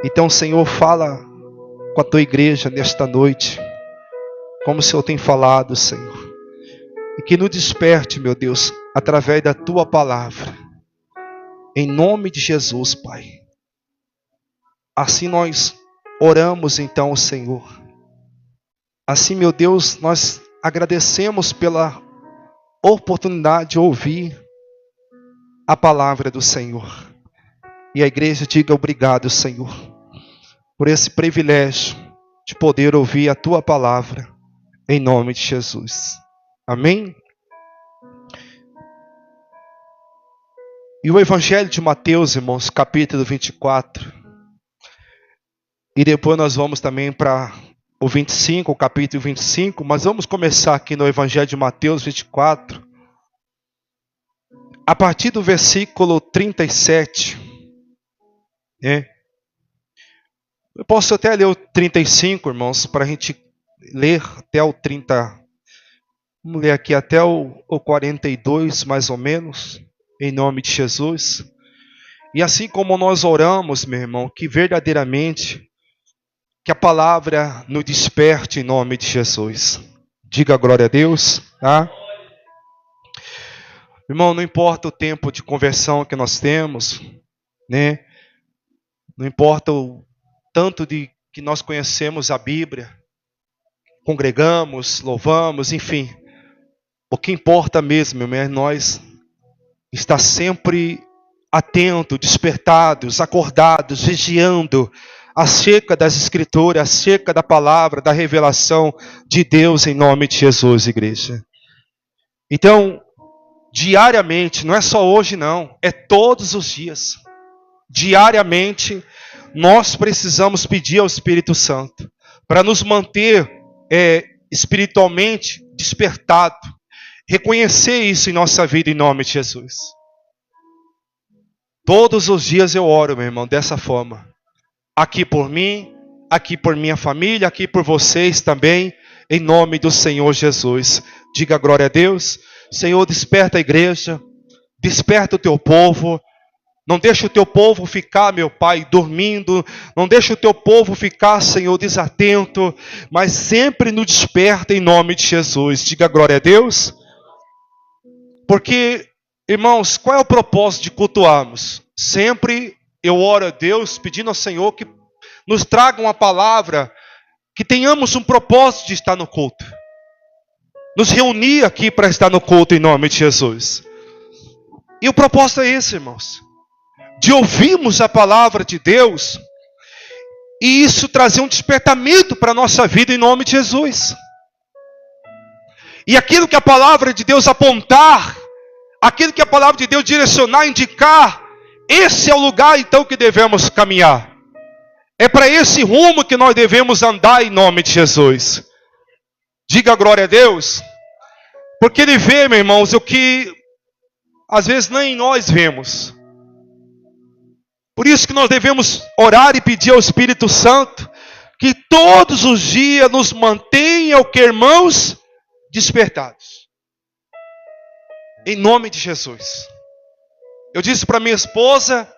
Então, Senhor, fala com a tua igreja nesta noite, como o Senhor tem falado, Senhor. E que nos desperte, meu Deus, através da tua palavra. Em nome de Jesus, Pai. Assim nós oramos então, Senhor. Assim, meu Deus, nós agradecemos pela oportunidade de ouvir a palavra do Senhor. E a igreja diga obrigado, Senhor, por esse privilégio de poder ouvir a tua palavra, em nome de Jesus. Amém? E o Evangelho de Mateus, irmãos, capítulo 24. E depois nós vamos também para o 25, o capítulo 25. Mas vamos começar aqui no Evangelho de Mateus 24. A partir do versículo 37. Eu posso até ler o 35, irmãos, para a gente ler até o 30. Vamos ler aqui até o 42, mais ou menos, em nome de Jesus. E assim como nós oramos, meu irmão, que verdadeiramente, que a palavra nos desperte em nome de Jesus. Diga glória a Deus, tá? Irmão, não importa o tempo de conversão que nós temos, né? Não importa o tanto de que nós conhecemos a Bíblia, congregamos, louvamos, enfim. O que importa mesmo, irmão, é nós estar sempre atentos, despertados, acordados, vigiando acerca das Escrituras, acerca da palavra, da revelação de Deus em nome de Jesus, igreja. Então, diariamente, não é só hoje não, é todos os dias. Diariamente, nós precisamos pedir ao Espírito Santo para nos manter espiritualmente despertado. Reconhecer isso em nossa vida em nome de Jesus. Todos os dias eu oro, meu irmão, dessa forma. Aqui por mim, aqui por minha família, aqui por vocês também, em nome do Senhor Jesus. Diga glória a Deus. Senhor, desperta a igreja, desperta o teu povo. Não deixa o teu povo ficar, meu Pai, dormindo. Não deixa o teu povo ficar, Senhor, desatento. Mas sempre nos desperta em nome de Jesus. Diga glória a Deus. Porque, irmãos, qual é o propósito de cultuarmos? Sempre eu oro a Deus pedindo ao Senhor que nos traga uma palavra, que tenhamos um propósito de estar no culto. Nos reunir aqui para estar no culto em nome de Jesus. E o propósito é esse, irmãos. De ouvirmos a palavra de Deus e isso trazer um despertamento para a nossa vida em nome de Jesus. E aquilo que a palavra de Deus apontar, aquilo que a palavra de Deus direcionar, indicar, esse é o lugar então que devemos caminhar. É para esse rumo que nós devemos andar em nome de Jesus. Diga glória a Deus. Porque Ele vê, meus irmãos, o que às vezes nem nós vemos. Por isso que nós devemos orar e pedir ao Espírito Santo que todos os dias nos mantenha, o que, irmãos, despertados. Em nome de Jesus. Eu disse para minha esposa,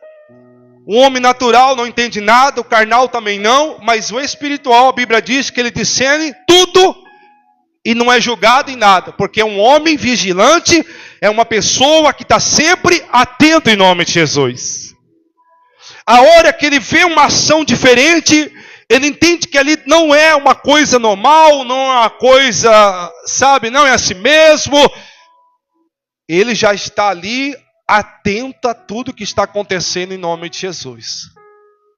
o homem natural não entende nada, o carnal também não, mas o espiritual, a Bíblia diz que ele discerne tudo e não é julgado em nada, porque um homem vigilante é uma pessoa que está sempre atento em nome de Jesus. A hora que ele vê uma ação diferente, ele entende que ali não é uma coisa normal, não é uma coisa, sabe, não é assim mesmo. Ele já está ali atento a tudo que está acontecendo em nome de Jesus.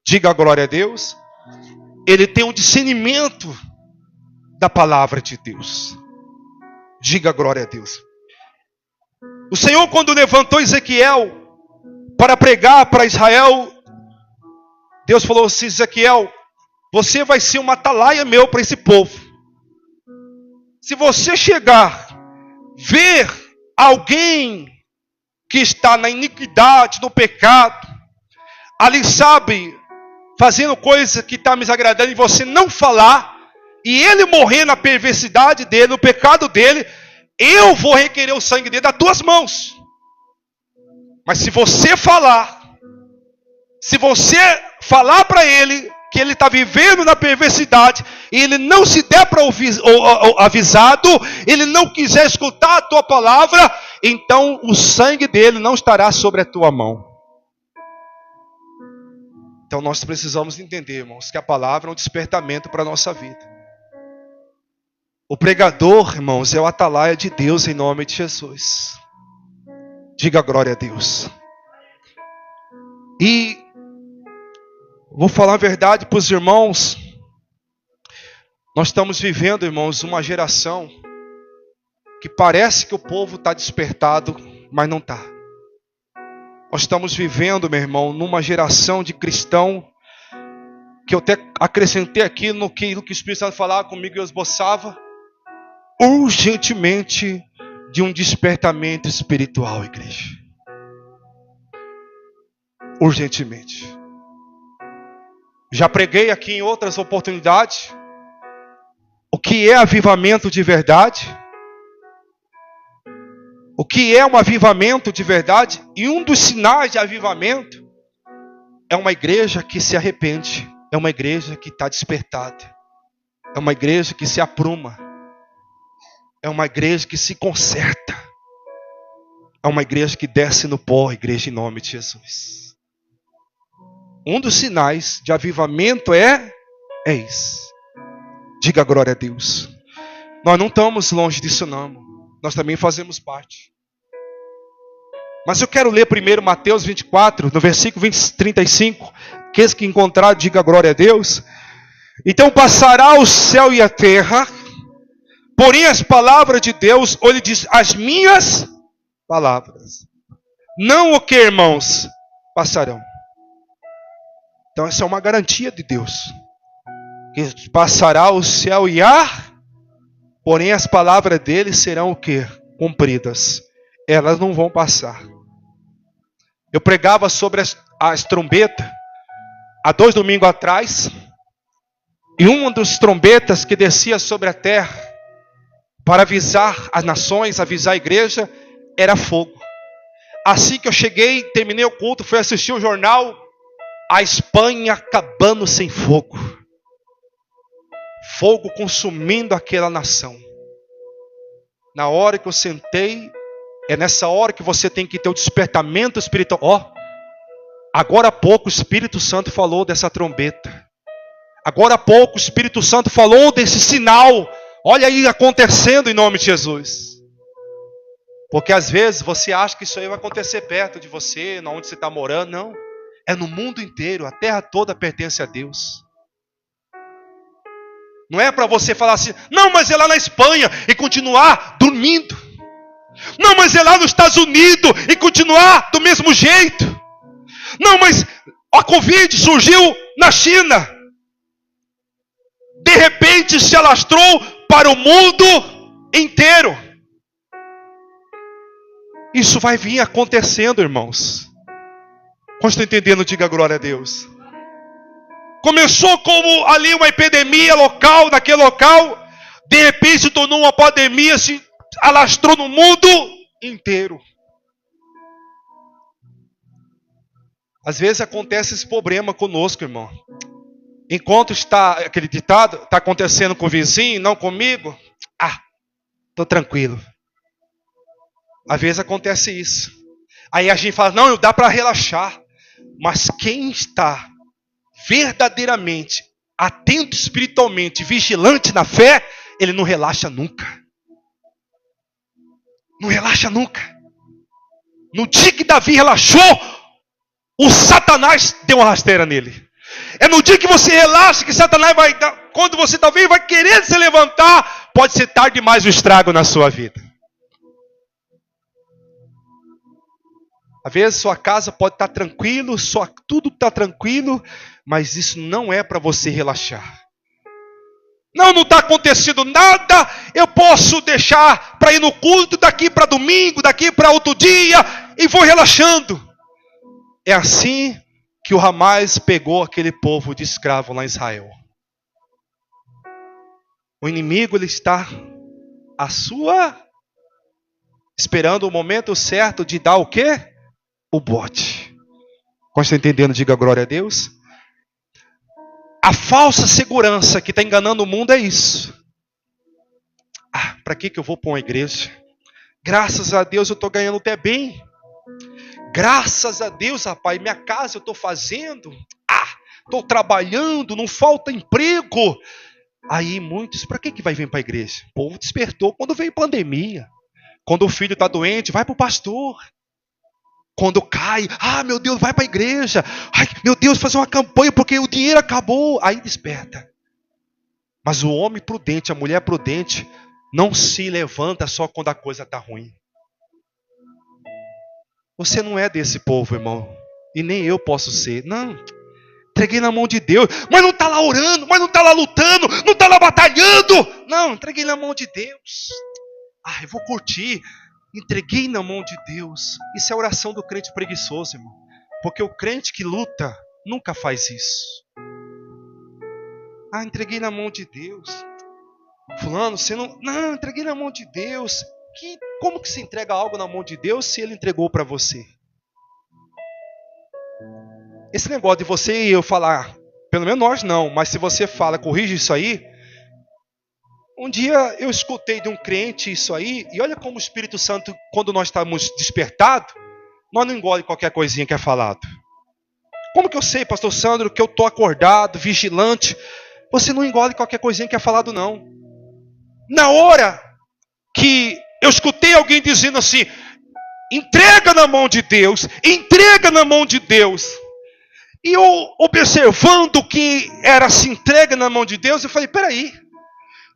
Diga glória a Deus. Ele tem um discernimento da palavra de Deus. Diga glória a Deus. O Senhor, quando levantou Ezequiel para pregar para Israel, Deus falou assim: Ezequiel, você vai ser uma atalaia meu para esse povo. Se você chegar, ver alguém que está na iniquidade, no pecado, ali sabe, fazendo coisa que está me desagradando, e você não falar, e ele morrer na perversidade dele, no pecado dele, eu vou requerer o sangue dele das tuas mãos. Mas se você falar, Se você falar para ele que ele está vivendo na perversidade e ele não se der para avisado, ele não quiser escutar a tua palavra, então o sangue dele não estará sobre a tua mão. Então nós precisamos entender, irmãos, que a palavra é um despertamento para a nossa vida. O pregador, irmãos, é o atalaia de Deus em nome de Jesus. Diga glória a Deus. E vou falar a verdade para os irmãos. Nós estamos vivendo, irmãos, uma geração que parece que o povo está despertado, mas não está. Nós estamos vivendo, meu irmão, numa geração de cristão, que eu até acrescentei aqui no que o Espírito Santo falava comigo e eu esboçava, urgentemente de um despertamento espiritual, igreja. Urgentemente. Já preguei aqui em outras oportunidades o que é avivamento de verdade. O que é um avivamento de verdade? E um dos sinais de avivamento é uma igreja que se arrepende. É uma igreja que está despertada. É uma igreja que se apruma. É uma igreja que se conserta. É uma igreja que desce no pó, igreja em nome de Jesus. Um dos sinais de avivamento é isso. Diga glória a Deus. Nós não estamos longe disso não. Nós também fazemos parte. Mas eu quero ler primeiro Mateus 24, no versículo 35. Aqueles que encontrar, diga glória a Deus. Então passará o céu e a terra, porém as palavras de Deus, ou ele diz, as minhas palavras. Não o que, irmãos? Passarão. Então essa é uma garantia de Deus. Que passará o céu e a, porém as palavras dele serão o que? Cumpridas. Elas não vão passar. Eu pregava sobre as trombetas há 2 domingos atrás. E uma dos trombetas que descia sobre a terra para avisar as nações, avisar a igreja, era fogo. Assim que eu cheguei, terminei o culto, fui assistir o jornal, a Espanha acabando sem fogo. Fogo consumindo aquela nação. Na hora que eu sentei, é nessa hora que você tem que ter o despertamento espiritual. Agora há pouco o Espírito Santo falou dessa trombeta. Agora há pouco o Espírito Santo falou desse sinal. Olha aí acontecendo em nome de Jesus. Porque às vezes você acha que isso aí vai acontecer perto de você, onde você está morando. Não. É no mundo inteiro. A terra toda pertence a Deus. Não é para você falar assim, não, mas é lá na Espanha e continuar dormindo. Não, mas é lá nos Estados Unidos e continuar do mesmo jeito. Não, mas a Covid surgiu na China. De repente se alastrou para o mundo inteiro. Isso vai vir acontecendo, irmãos. Quando estão entendendo, diga glória a Deus. Começou como ali uma epidemia local, naquele local. De repente se tornou uma pandemia, se alastrou no mundo inteiro. Às vezes acontece esse problema conosco, irmão. Enquanto está aquele ditado, está acontecendo com o vizinho, não comigo. Estou tranquilo. Às vezes acontece isso. Aí a gente fala, não, dá para relaxar. Mas quem está verdadeiramente atento espiritualmente, vigilante na fé, ele não relaxa nunca. Não relaxa nunca. No dia que Davi relaxou, o Satanás deu uma rasteira nele. É no dia que você relaxa que Satanás vai dar, quando você talvez vai querer se levantar, pode ser tarde demais o estrago na sua vida. Às vezes sua casa pode estar tranquilo, tudo está tranquilo, mas isso não é para você relaxar. Não está acontecendo nada, eu posso deixar para ir no culto daqui para domingo, daqui para outro dia, e vou relaxando. É assim que o Hamas pegou aquele povo de escravo lá em Israel. O inimigo ele está esperando o momento certo de dar o quê? O bote. Quando está entendendo, diga glória a Deus. A falsa segurança que está enganando o mundo é isso. Para que eu vou para uma igreja? Graças a Deus eu estou ganhando até bem. Graças a Deus, rapaz, minha casa eu estou fazendo. Estou trabalhando, não falta emprego. Aí muitos, para que vai vir para a igreja? O povo despertou quando veio pandemia. Quando o filho está doente, vai para o pastor. Quando cai, meu Deus, vai para a igreja. Ai, meu Deus, fazer uma campanha porque o dinheiro acabou. Aí desperta. Mas o homem prudente, a mulher prudente, não se levanta só quando a coisa está ruim. Você não é desse povo, irmão. E nem eu posso ser. Não. Entreguei na mão de Deus. Mas não está lá orando, mas não está lá lutando, não está lá batalhando. Não, entreguei na mão de Deus. Eu vou curtir. Entreguei na mão de Deus. Isso é a oração do crente preguiçoso, irmão. Porque o crente que luta nunca faz isso. Entreguei na mão de Deus. Fulano, você não... Não, entreguei na mão de Deus. Como que se entrega algo na mão de Deus se Ele entregou para você? Esse negócio de você e eu falar, pelo menos nós não, mas se você fala, corrige isso aí. Um dia eu escutei de um crente isso aí, e olha como o Espírito Santo, quando nós estamos despertados, nós não engolemos qualquer coisinha que é falado. Como que eu sei, pastor Sandro, que eu estou acordado, vigilante? Você não engole qualquer coisinha que é falado, não. Na hora que eu escutei alguém dizendo assim, entrega na mão de Deus, entrega na mão de Deus. E eu, observando que era assim, entrega na mão de Deus, eu falei, peraí.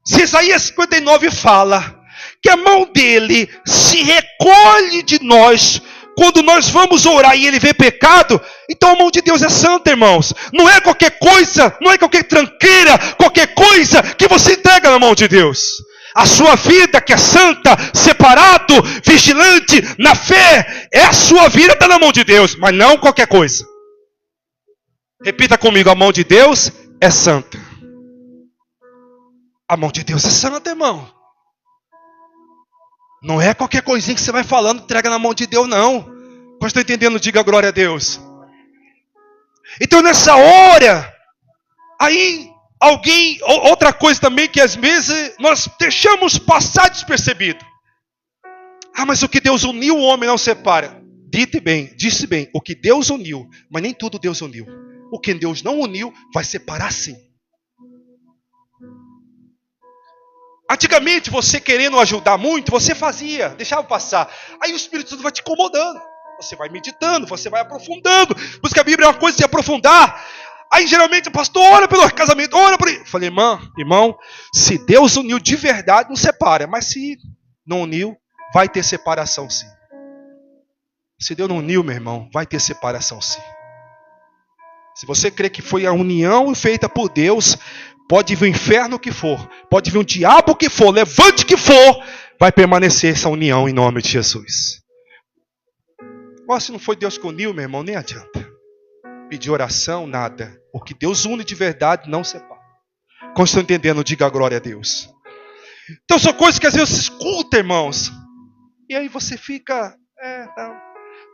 Se Isaías 59 fala que a mão dele se recolhe de nós quando nós vamos orar e ele vê pecado, então a mão de Deus é santa, irmãos. Não é qualquer coisa, não é qualquer tranqueira, qualquer coisa que você entrega na mão de Deus. A sua vida que é santa, separado, vigilante, na fé, a sua vida está na mão de Deus, mas não qualquer coisa. Repita comigo, a mão de Deus é santa. A mão de Deus é santa, irmão. Não é qualquer coisinha que você vai falando, entrega na mão de Deus, não. Quando estou entendendo, diga glória a Deus. Então nessa hora, aí outra coisa também que às vezes nós deixamos passar despercebido. Mas o que Deus uniu, o homem não separa. Disse bem, o que Deus uniu, mas nem tudo Deus uniu. O que Deus não uniu, vai separar sim. Antigamente, você querendo ajudar muito, você fazia, deixava passar. Aí o Espírito Santo vai te incomodando. Você vai meditando, você vai aprofundando. Porque a Bíblia é uma coisa de aprofundar. Aí geralmente o pastor ora pelo casamento, ora por isso. Falei, irmão, se Deus uniu de verdade, não separa. Mas se não uniu, vai ter separação sim. Se Deus não uniu, meu irmão, vai ter separação sim. Se você crê que foi a união feita por Deus, pode vir o inferno que for, pode vir o diabo que for, levante que for, vai permanecer essa união em nome de Jesus. Se não foi Deus que uniu, meu irmão, nem adianta. Pedir oração, nada. O que Deus une de verdade, não separa. Como estão entendendo, diga a glória a Deus. Então são coisas que às vezes você escuta, irmãos. E aí você fica,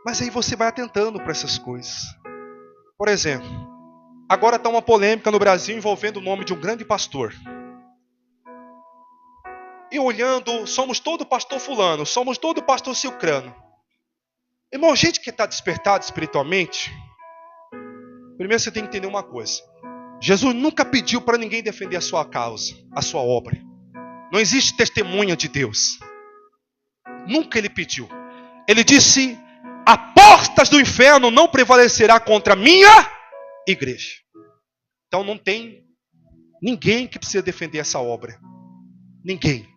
mas aí você vai atentando para essas coisas. Por exemplo, agora está uma polêmica no Brasil envolvendo o nome de um grande pastor. E olhando, somos todo pastor fulano, somos todo pastor cicrano. Irmão, gente que está despertado espiritualmente, primeiro você tem que entender uma coisa. Jesus nunca pediu para ninguém defender a sua causa, a sua obra. Não existe testemunha de Deus. Nunca ele pediu. Ele disse, a portas do inferno não prevalecerá contra a minha igreja. Então não tem ninguém que precisa defender essa obra. Ninguém.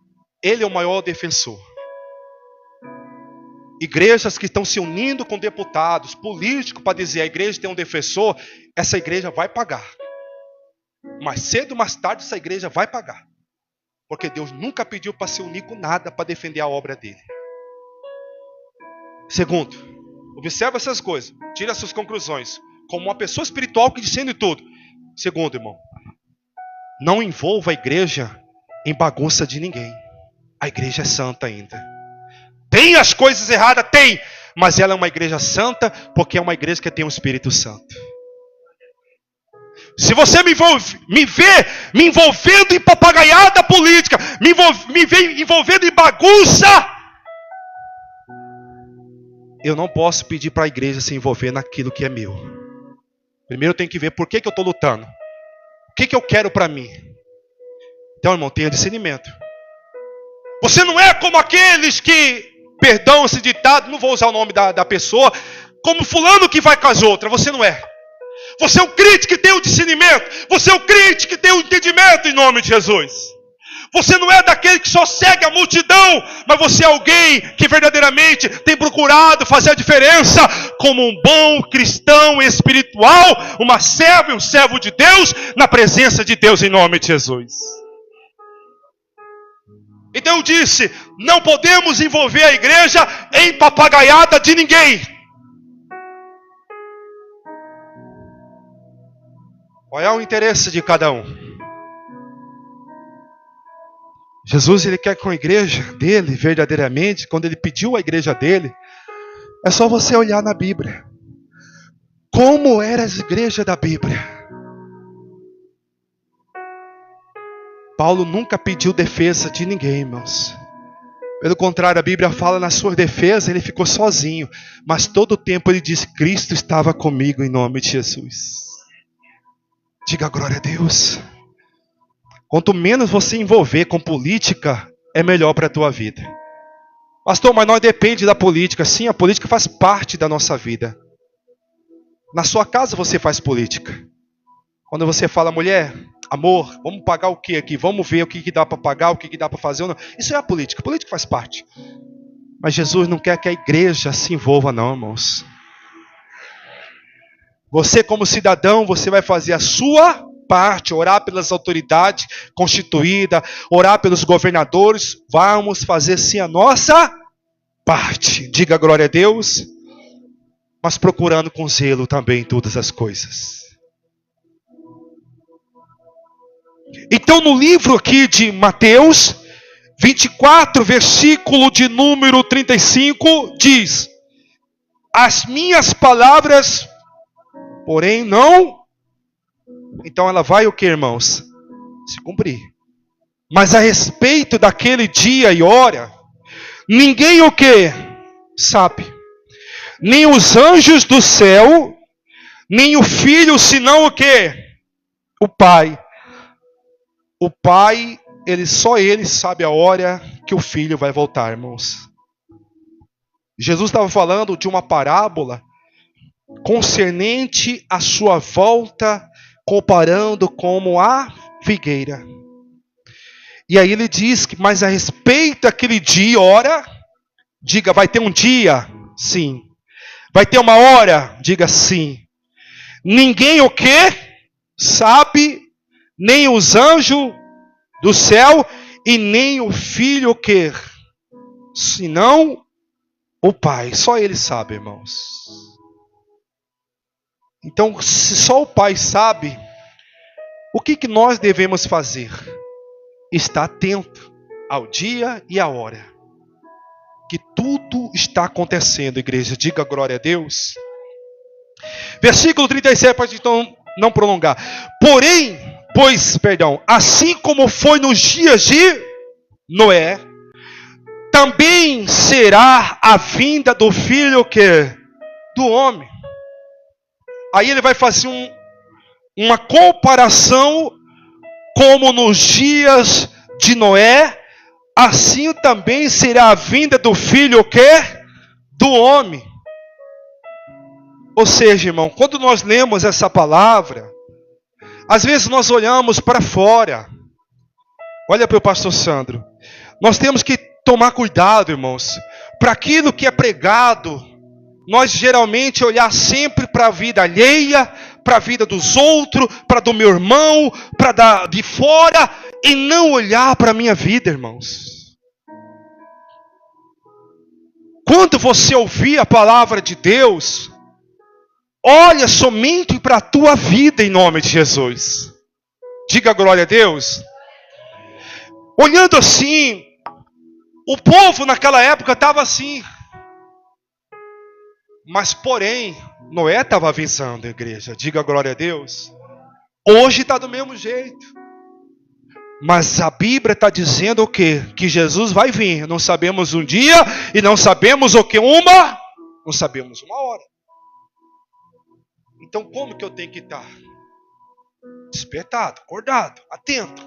Ele é o maior defensor. Igrejas que estão se unindo com deputados, políticos, para dizer a igreja tem um defensor, essa igreja vai pagar. Mais cedo ou mais tarde essa igreja vai pagar. Porque Deus nunca pediu para se unir com nada para defender a obra dele. Segundo, observa essas coisas, tira as suas conclusões. Como uma pessoa espiritual que discerne tudo. Segundo, irmão, não envolva a igreja em bagunça de ninguém. A igreja é santa ainda. Tem as coisas erradas? Tem. mas ela é uma igreja santa porque é uma igreja que tem o Espírito Santo. Se você me vê me envolvendo em papagaiada política, me vê envolvendo em bagunça, eu não posso pedir para a igreja se envolver naquilo que é meu. Primeiro eu tenho que ver por que eu estou lutando. O que eu quero para mim. Então, irmão, tenha discernimento. Você não é como aqueles que, perdão esse ditado, não vou usar o nome da pessoa, como fulano que vai com as outras. Você não é. Você é o crente que tem o discernimento. Você é o crente que tem o entendimento em nome de Jesus. Você não é daquele que só segue a multidão, mas você é alguém que verdadeiramente tem procurado fazer a diferença como um bom cristão espiritual, uma serva e um servo de Deus, na presença de Deus em nome de Jesus. Então eu disse, não podemos envolver a igreja em papagaiada de ninguém. Qual é o interesse de cada um? Jesus, ele quer com a igreja dele, verdadeiramente, quando ele pediu a igreja dele, é só você olhar na Bíblia. Como era a igreja da Bíblia? Paulo nunca pediu defesa de ninguém, irmãos. Pelo contrário, a Bíblia fala na sua defesa, ele ficou sozinho. Mas todo o tempo ele disse, Cristo estava comigo em nome de Jesus. Diga glória a Deus. Quanto menos você envolver com política, é melhor para a tua vida. Pastor, mas nós depende da política. Sim, a política faz parte da nossa vida. Na sua casa você faz política. Quando você fala, mulher, amor, vamos pagar o que aqui? Vamos ver o que dá para pagar, o que dá para fazer ou não. Isso é a política. A política faz parte. Mas Jesus não quer que a igreja se envolva não, irmãos. Você como cidadão, você vai fazer a sua parte, orar pelas autoridades constituídas, orar pelos governadores, vamos fazer sim a nossa parte. Diga glória a Deus, mas procurando com zelo também todas as coisas. Então no livro aqui de Mateus 24, versículo de número 35, diz, as minhas palavras, porém não. Então ela vai o que, irmãos? Se cumprir. Mas a respeito daquele dia e hora, ninguém o que? Sabe. Nem os anjos do céu, nem o Filho, senão o que? O Pai. O Pai, só ele sabe a hora que o Filho vai voltar, irmãos. Jesus estava falando de uma parábola concernente à sua volta, comparando como a figueira. E aí ele diz que, mas a respeito daquele dia e hora, diga, vai ter um dia? Sim. Vai ter uma hora? Diga sim. Ninguém o que? Sabe, nem os anjos do céu, e nem o Filho o que? Senão o Pai. Só ele sabe, irmãos. Então, se só o Pai sabe, o que nós devemos fazer? Estar atento ao dia e à hora. Que tudo está acontecendo, igreja. Diga glória a Deus. Versículo 37, para então não prolongar. Assim como foi nos dias de Noé, também será a vinda do Filho do homem. Aí ele vai fazer uma comparação, como nos dias de Noé, assim também será a vinda do Filho do homem. Ou seja, irmão, quando nós lemos essa palavra, às vezes nós olhamos para fora. Olha para o pastor Sandro. Nós temos que tomar cuidado, irmãos, para aquilo que é pregado. Nós geralmente olhar sempre para a vida alheia, para a vida dos outros, para do meu irmão, para de fora, e não olhar para a minha vida, irmãos. Quando você ouvir a palavra de Deus, olha somente para a tua vida em nome de Jesus. Diga glória a Deus. Olhando assim, o povo naquela época estava assim. Mas, porém, Noé estava avisando a igreja. Diga glória a Deus. Hoje está do mesmo jeito. Mas a Bíblia está dizendo o quê? Que Jesus vai vir. Não sabemos um dia e não sabemos o que? Não sabemos uma hora. Então como que eu tenho que estar? Despertado, acordado, atento.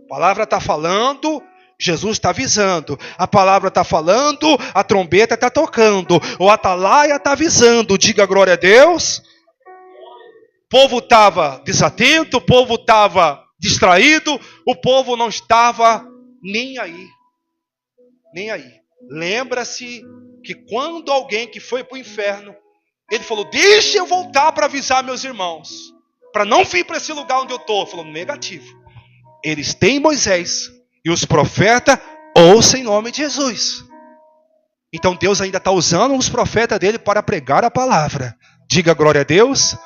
A palavra está falando, Jesus está avisando. A palavra está falando, a trombeta está tocando. O atalaia está avisando. Diga glória a Deus. O povo estava desatento, o povo estava distraído, o povo não estava nem aí. Nem aí. Lembra-se que quando alguém que foi para o inferno, ele falou, deixa eu voltar para avisar meus irmãos, para não vir para esse lugar onde eu estou. Falou, negativo. Eles têm Moisés e os profetas, ouçam em nome de Jesus. Então Deus ainda está usando os profetas dele para pregar a palavra. Diga glória a Deus.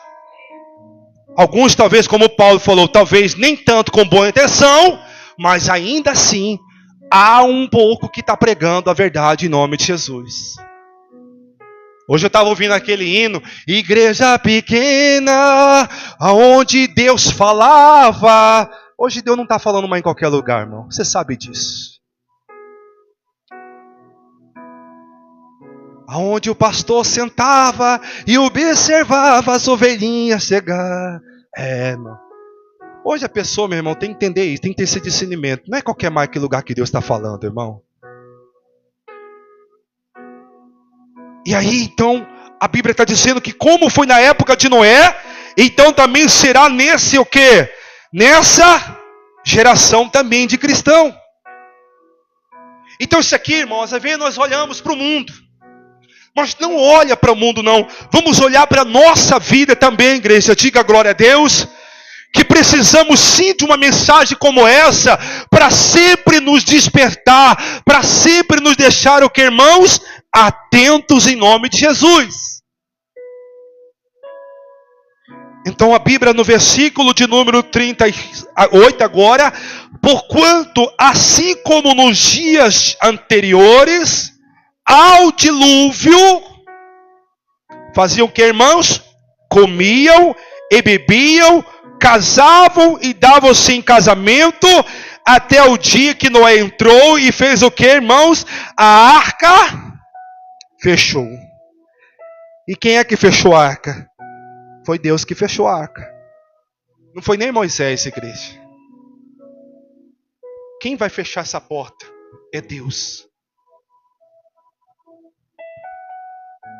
Alguns talvez, como Paulo falou, talvez nem tanto com boa intenção, mas ainda assim, há um pouco que está pregando a verdade em nome de Jesus. Hoje eu estava ouvindo aquele hino, igreja pequena, aonde Deus falava. Hoje Deus não está falando mais em qualquer lugar, irmão. Você sabe disso. Aonde o pastor sentava e observava as ovelhinhas chegar. Irmão. Hoje a pessoa, meu irmão, tem que entender isso, tem que ter esse discernimento. Não é qualquer mais que lugar que Deus está falando, irmão. E aí, então, a Bíblia está dizendo que como foi na época de Noé, então também será nesse o quê? Nessa geração também de cristão. Então isso aqui, irmãos, às vezes nós olhamos para o mundo. Mas não olha para o mundo, não. Vamos olhar para a nossa vida também, igreja. Diga glória a Deus. Que precisamos sim de uma mensagem como essa, para sempre nos despertar, para sempre nos deixar o que, irmãos? Atentos em nome de Jesus. Então a Bíblia no versículo de número 38 agora, porquanto assim como nos dias anteriores ao dilúvio, faziam o que, irmãos? Comiam e bebiam, casavam e davam-se em casamento, até o dia que Noé entrou e fez o que, irmãos? A arca fechou. E quem é que fechou a arca? Foi Deus que fechou a arca. Não foi nem Moisés, igreja. Quem vai fechar essa porta? É Deus.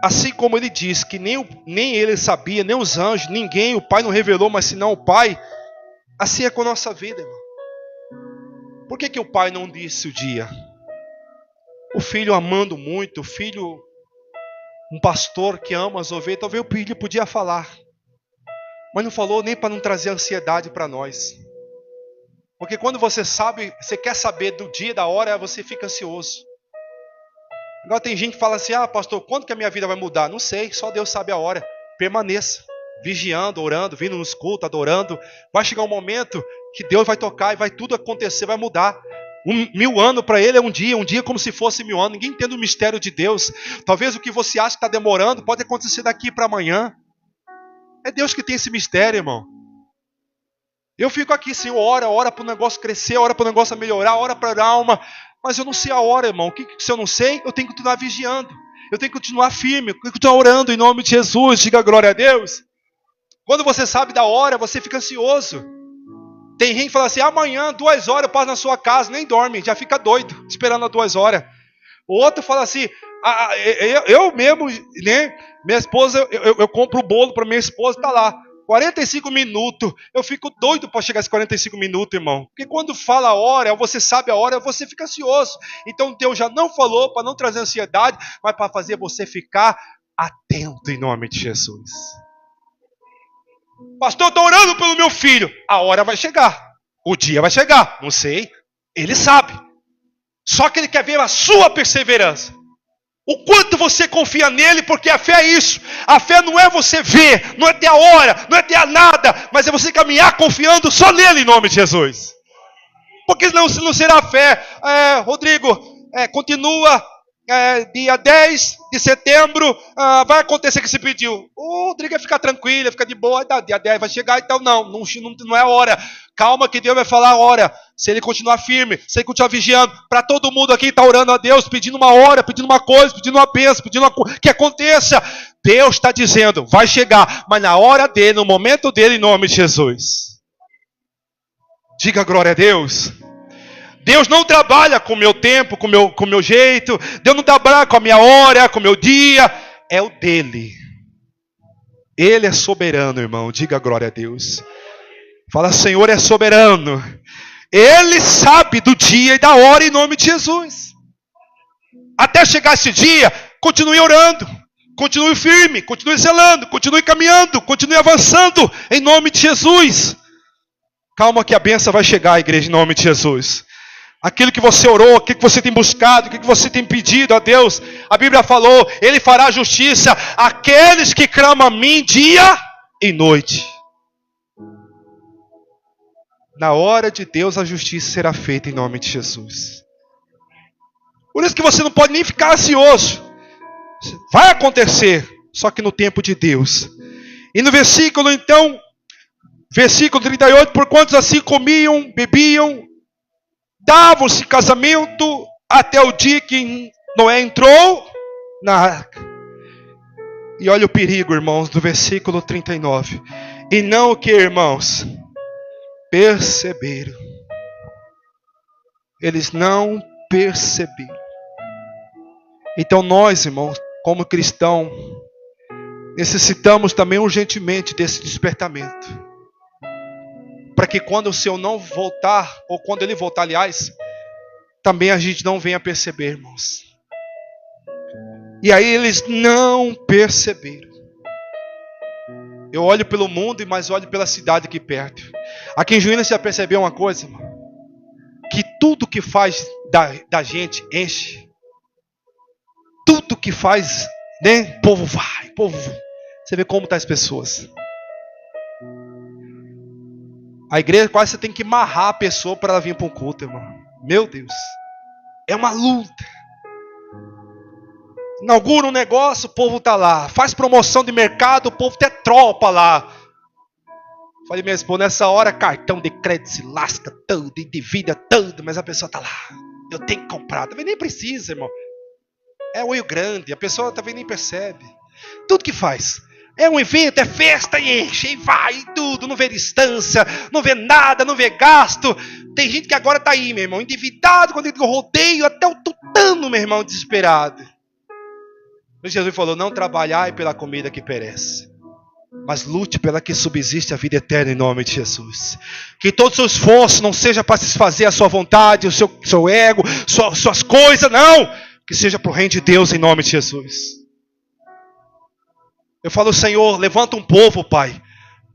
Assim como ele diz que nem ele sabia, nem os anjos, ninguém, o Pai não revelou, mas senão o Pai. Assim é com a nossa vida, irmão. Por que o Pai não disse o dia? O filho amando muito, o filho, um pastor que ama as ovelhas, talvez o filho podia falar. Mas não falou nem para não trazer ansiedade para nós. Porque quando você sabe, você quer saber do dia, da hora, você fica ansioso. Agora tem gente que fala assim, pastor, quando que a minha vida vai mudar? Não sei, só Deus sabe a hora. Permaneça, vigiando, orando, vindo nos cultos, adorando. Vai chegar um momento que Deus vai tocar e vai tudo acontecer, vai mudar. 1000 anos para ele é um dia como se fosse 1000 anos. Ninguém entende o mistério de Deus. Talvez o que você acha que está demorando pode acontecer daqui para amanhã. É Deus que tem esse mistério, irmão. Eu fico aqui, Senhor, ora para o negócio crescer, ora para o negócio melhorar, ora para a alma. Mas eu não sei a hora, irmão. Se eu não sei, eu tenho que continuar vigiando. Eu tenho que continuar firme, eu tenho que continuar orando em nome de Jesus. Diga glória a Deus. Quando você sabe da hora, você fica ansioso. Tem gente que fala assim, amanhã, 2 horas eu passo na sua casa, nem dorme, já fica doido, esperando as 2 horas. O outro fala assim, eu mesmo, né, minha esposa, eu compro o bolo para minha esposa, está lá, 45 minutos, eu fico doido para chegar a esses 45 minutos, irmão. Porque quando fala a hora, ou você sabe a hora, você fica ansioso. Então Deus já não falou para não trazer ansiedade, mas para fazer você ficar atento em nome de Jesus. Pastor, eu estou orando pelo meu filho. A hora vai chegar. O dia vai chegar. Não sei. Ele sabe. Só que ele quer ver a sua perseverança. O quanto você confia nele, porque a fé é isso. A fé não é você ver, não é ter a hora, não é ter a nada, mas é você caminhar confiando só nele em nome de Jesus. Porque não será fé. Rodrigo, continua dia 10 de setembro, vai acontecer o que se pediu. O Rodrigo vai ficar tranquilo, vai ficar de boa, dia 10 vai chegar, então não é a hora. Calma que Deus vai falar a hora. Se ele continuar firme, se ele continuar vigiando, para todo mundo aqui está orando a Deus, pedindo uma hora, pedindo uma coisa, pedindo uma bênção, pedindo que aconteça. Deus está dizendo, vai chegar, mas na hora dele, no momento dele, em nome de Jesus. Diga glória a Deus. Deus não trabalha com o meu tempo, com o meu jeito. Deus não trabalha com a minha hora, com o meu dia. É o dele. Ele é soberano, irmão. Diga glória a Deus. Fala, Senhor é soberano. Ele sabe do dia e da hora em nome de Jesus. Até chegar esse dia, continue orando. Continue firme, continue zelando, continue caminhando, continue avançando em nome de Jesus. Calma que a bênção vai chegar, igreja, em nome de Jesus. Aquilo que você orou, aquilo que você tem buscado, aquilo que você tem pedido a Deus, a Bíblia falou, Ele fará justiça àqueles que clamam a mim dia e noite. Na hora de Deus a justiça será feita em nome de Jesus. Por isso que você não pode nem ficar ansioso. Vai acontecer, só que no tempo de Deus. E no versículo 38, por quantos assim comiam, bebiam, davam-se casamento até o dia que Noé entrou na arca. E olha o perigo, irmãos, do versículo 39. E não o que, irmãos? Perceberam. Eles não perceberam. Então nós, irmãos, como cristãos, necessitamos também urgentemente desse despertamento. Para que quando o Senhor não voltar, ou quando Ele voltar, aliás, também a gente não venha perceber, irmãos. E aí eles não perceberam. Eu olho pelo mundo, mas olho pela cidade aqui perto. Aqui em Juína você já percebeu uma coisa, irmão? Que tudo que faz da gente enche. Tudo que faz, né? Povo vai, povo. Você vê como estão as pessoas. A igreja quase você tem que amarrar a pessoa para ela vir para um culto, irmão. Meu Deus. É uma luta. Inaugura um negócio, o povo está lá. Faz promoção de mercado, o povo até tropa lá. Falei, minha esposa, nessa hora cartão de crédito se lasca todo, endivida todo, mas a pessoa está lá. Eu tenho que comprar. Também nem precisa, irmão. É olho grande, a pessoa também nem percebe. Tudo que faz. É um evento, é festa e enche, e vai, e tudo, não vê distância, não vê nada, não vê gasto. Tem gente que agora está aí, meu irmão, endividado, quando ele rodeio, até o tutano, meu irmão, desesperado. Jesus falou, não trabalhai pela comida que perece, mas lute pela que subsiste a vida eterna em nome de Jesus. Que todo o seu esforço não seja para satisfazer a sua vontade, o seu ego, suas coisas, não. Que seja para o reino de Deus em nome de Jesus. Eu falo, Senhor, levanta um povo, Pai,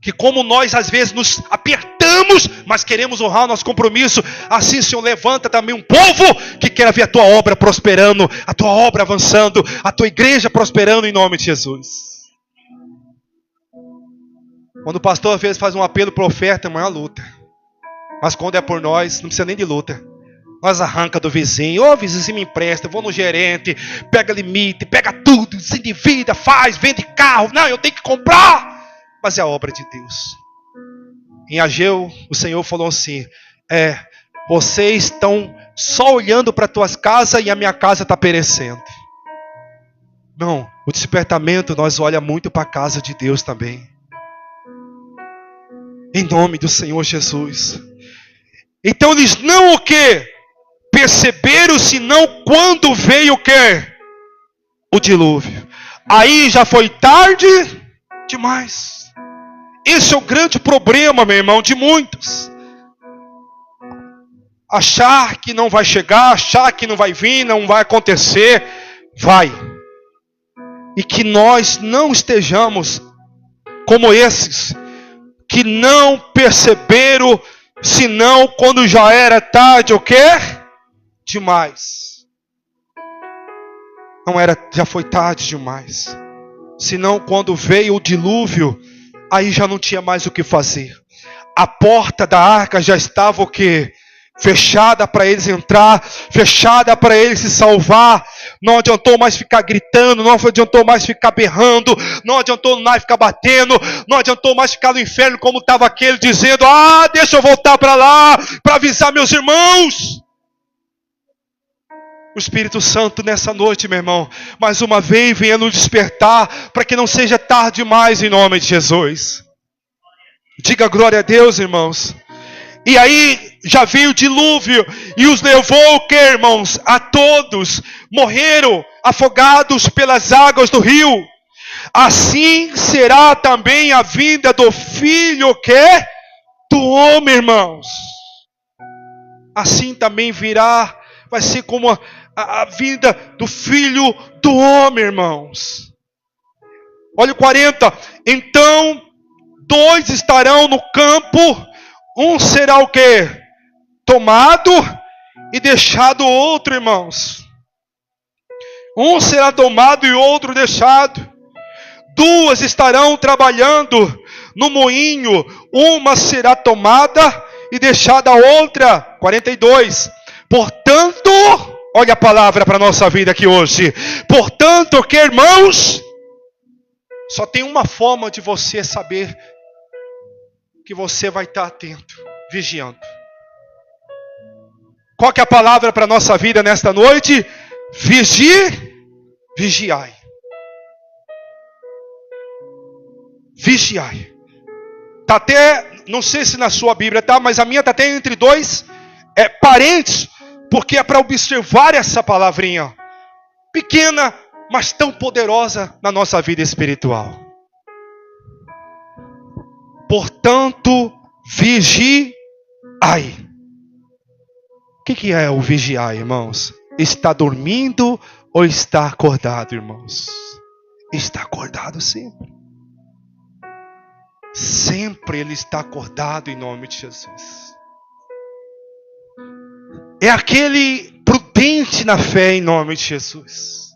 que como nós às vezes nos apertamos, mas queremos honrar o nosso compromisso, assim, Senhor, levanta também um povo que quer ver a Tua obra prosperando, a Tua obra avançando, a Tua igreja prosperando em nome de Jesus. Quando o pastor às vezes faz um apelo para oferta, é uma luta. Mas quando é por nós, não precisa nem de luta. Nós arranca do vizinho, ô vizinho, se me empresta, eu vou no gerente, pega limite, pega tudo, se endivida, faz, vende carro, não, eu tenho que comprar. Mas é a obra de Deus. Em Ageu, o Senhor falou assim, vocês estão só olhando para as tuas casas e a minha casa está perecendo. Não, o despertamento nós olha muito para a casa de Deus também. Em nome do Senhor Jesus. Então eles não o quê? Perceberam, senão quando veio o quê? O dilúvio. Aí já foi tarde demais. Esse é o grande problema, meu irmão, de muitos. Achar que não vai chegar, achar que não vai vir, não vai acontecer. Vai. E que nós não estejamos como esses, que não perceberam, senão quando já era tarde, o quê? Demais. Não era, já foi tarde demais. Senão quando veio o dilúvio, aí já não tinha mais o que fazer. A porta da arca já estava o quê? Fechada para eles entrar, fechada para eles se salvar. Não adiantou mais ficar gritando, não adiantou mais ficar berrando, não adiantou mais ficar batendo, não adiantou mais ficar no inferno como estava aquele dizendo: ah, deixa eu voltar para lá, para avisar meus irmãos. O Espírito Santo nessa noite, meu irmão, mais uma vez venha nos despertar, para que não seja tarde demais em nome de Jesus. Diga glória a Deus, irmãos. E aí já veio o dilúvio e os levou o que, irmãos? A todos. Morreram afogados pelas águas do rio. Assim será também a vinda do Filho que? Do homem, irmãos. Assim também virá, vai ser como a vinda do Filho do homem, irmãos. Olha o 40. Então, 2 estarão no campo. Um será o quê? Tomado e deixado outro, irmãos. Um será tomado e outro deixado. 2 estarão trabalhando no moinho. Uma será tomada e deixada a outra. 42. Portanto, olha a palavra para a nossa vida aqui hoje. Portanto, que irmãos? Só tem uma forma de você saber que você vai estar atento, vigiando. Qual que é a palavra para a nossa vida nesta noite? Vigiai. Vigiai. Está até, não sei se na sua Bíblia está, mas a minha está até entre 2 parentes, porque é para observar essa palavrinha. Pequena, mas tão poderosa na nossa vida espiritual. Portanto, vigiai. O que é o vigiar, irmãos? Está dormindo ou está acordado, irmãos? Está acordado sempre. Sempre ele está acordado em nome de Jesus. É aquele prudente na fé em nome de Jesus.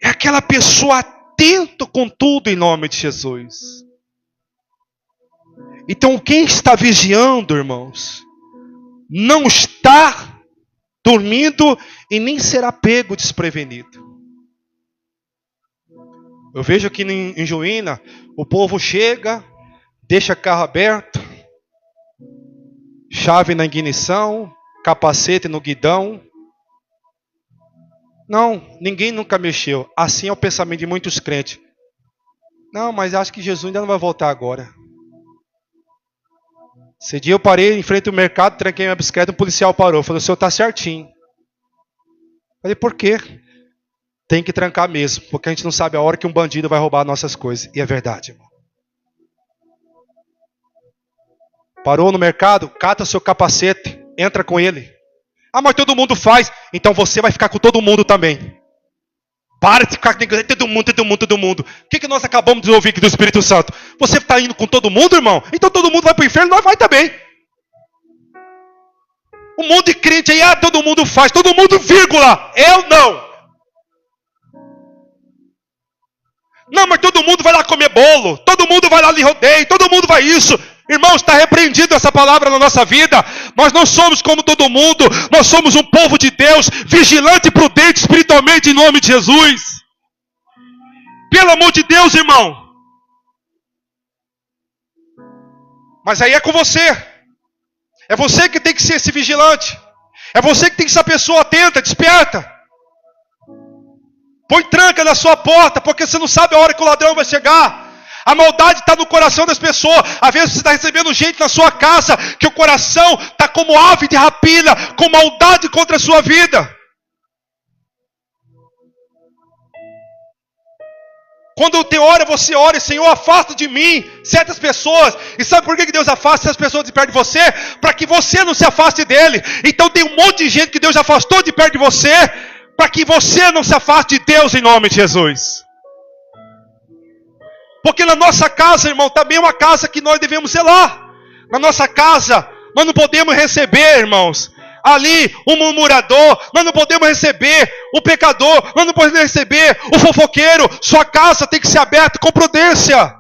É aquela pessoa atento com tudo em nome de Jesus. Então quem está vigiando, irmãos, não está dormindo e nem será pego desprevenido. Eu vejo aqui em Juína, o povo chega, deixa carro aberto, chave na ignição, capacete no guidão. Não, ninguém nunca mexeu. Assim é o pensamento de muitos crentes. Não, mas acho que Jesus ainda não vai voltar agora. Esse dia eu parei em frente ao mercado, tranquei minha bicicleta, um policial parou. Falou: o senhor está certinho. Falei: por quê? Tem que trancar mesmo, porque a gente não sabe a hora que um bandido vai roubar nossas coisas. E é verdade, irmão. Parou no mercado, cata seu capacete, entra com ele. Ah, mas todo mundo faz. Então você vai ficar com todo mundo também. Para de ficar com todo mundo. O que nós acabamos de ouvir aqui do Espírito Santo? Você está indo com todo mundo, irmão? Então todo mundo vai para o inferno, nós vai também. Um monte de crente aí, todo mundo faz. Todo mundo, vírgula. Eu não. Não, mas todo mundo vai lá comer bolo. Todo mundo vai lá lhe rodeio. Todo mundo vai isso. Irmãos, está repreendido essa palavra na nossa vida. Nós não somos como todo mundo. Nós somos um povo de Deus, vigilante e prudente espiritualmente em nome de Jesus. Pelo amor de Deus, irmão. Mas aí é com você. É você que tem que ser esse vigilante. É você que tem que ser a pessoa atenta, desperta. Põe tranca na sua porta, porque você não sabe a hora que o ladrão vai chegar. A maldade está no coração das pessoas. Às vezes você está recebendo gente na sua casa, que o coração está como ave de rapina, com maldade contra a sua vida. Quando tem hora, você ora: Senhor, afasta de mim certas pessoas. E sabe por que Deus afasta essas pessoas de perto de você? Para que você não se afaste dele. Então tem um monte de gente que Deus afastou de perto de você, para que você não se afaste de Deus em nome de Jesus. Porque na nossa casa, irmão, também é uma casa que nós devemos zelar. Na nossa casa, nós não podemos receber, irmãos, ali um murmurador. Nós não podemos receber o pecador. Nós não podemos receber o fofoqueiro. Sua casa tem que ser aberta com prudência.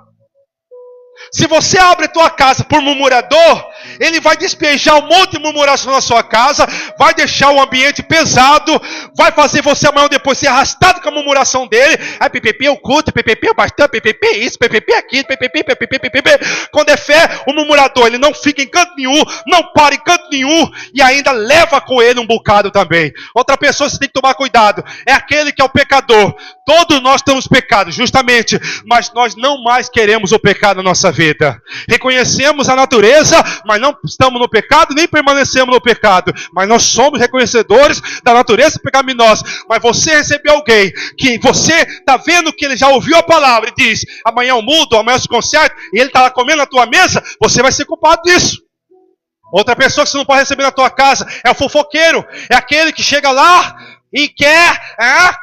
Se você abre a tua casa por murmurador, ele vai despejar um monte de murmuração na sua casa, vai deixar o ambiente pesado, vai fazer você amanhã ou depois ser arrastado com a murmuração dele. Aí PPP é o culto, PPP é o pastor, PPP é isso, PPP é aquilo, PPP. Quando é fé, o murmurador, ele não fica em canto nenhum, não para em canto nenhum e ainda leva com ele um bocado também. Outra pessoa, você tem que tomar cuidado, é aquele que é o pecador. Todos nós temos pecado, justamente, mas nós não mais queremos o pecado na nossa vida. Reconhecemos a natureza, mas não estamos no pecado, nem permanecemos no pecado. Mas nós somos reconhecedores da natureza pecaminosa. Mas você recebeu alguém que você está vendo que ele já ouviu a palavra e diz, amanhã eu mudo, amanhã eu se conserto, e ele está lá comendo na tua mesa, você vai ser culpado disso. Outra pessoa que você não pode receber na tua casa é o fofoqueiro, é aquele que chega lá e quer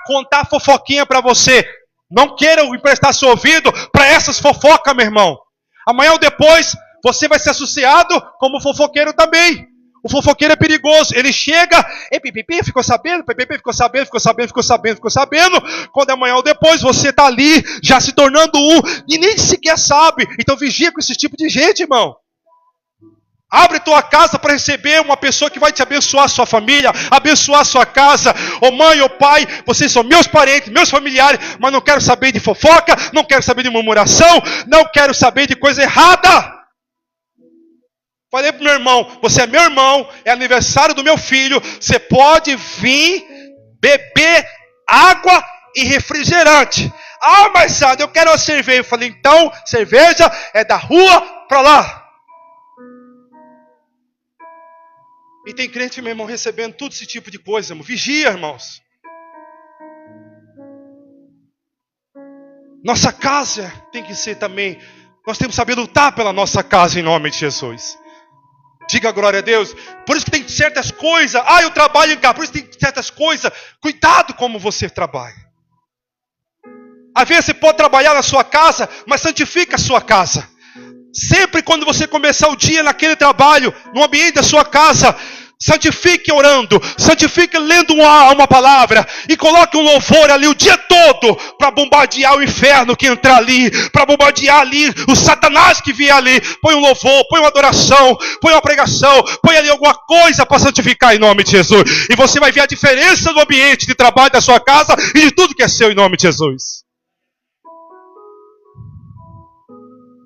contar fofoquinha para você. Não queira emprestar seu ouvido para essas fofocas, meu irmão. Amanhã ou depois, você vai ser associado como fofoqueiro também. O fofoqueiro é perigoso. Ele chega, PPP ficou sabendo, PPP ficou sabendo. Quando amanhã ou depois, você está ali, já se tornando um, e nem sequer sabe. Então vigia com esse tipo de gente, irmão. Abre tua casa para receber uma pessoa que vai te abençoar a sua família, abençoar a sua casa. Ô mãe, ô pai, vocês são meus parentes, meus familiares, mas não quero saber de fofoca, não quero saber de murmuração, não quero saber de coisa errada. Falei pro meu irmão, você é meu irmão, é aniversário do meu filho, você pode vir beber água e refrigerante. Ah, mas Sandro, eu quero uma cerveja. Eu falei, então, cerveja é da rua para lá. E tem crente, meu irmão, recebendo todo esse tipo de coisa, irmão. Vigia, irmãos. Nossa casa tem que ser também. Nós temos que saber lutar pela nossa casa em nome de Jesus. Diga glória a Deus. Por isso que tem certas coisas. Eu trabalho em casa. Por isso que tem certas coisas. Cuidado como você trabalha. Às vezes você pode trabalhar na sua casa, mas santifica a sua casa. Sempre quando você começar o dia naquele trabalho, no ambiente da sua casa, santifique orando, santifique lendo uma palavra e coloque um louvor ali o dia todo para bombardear o inferno que entrar ali, para bombardear ali o Satanás que vier ali. Põe um louvor, põe uma adoração, põe uma pregação, põe ali alguma coisa para santificar em nome de Jesus. E você vai ver a diferença do ambiente de trabalho da sua casa e de tudo que é seu em nome de Jesus.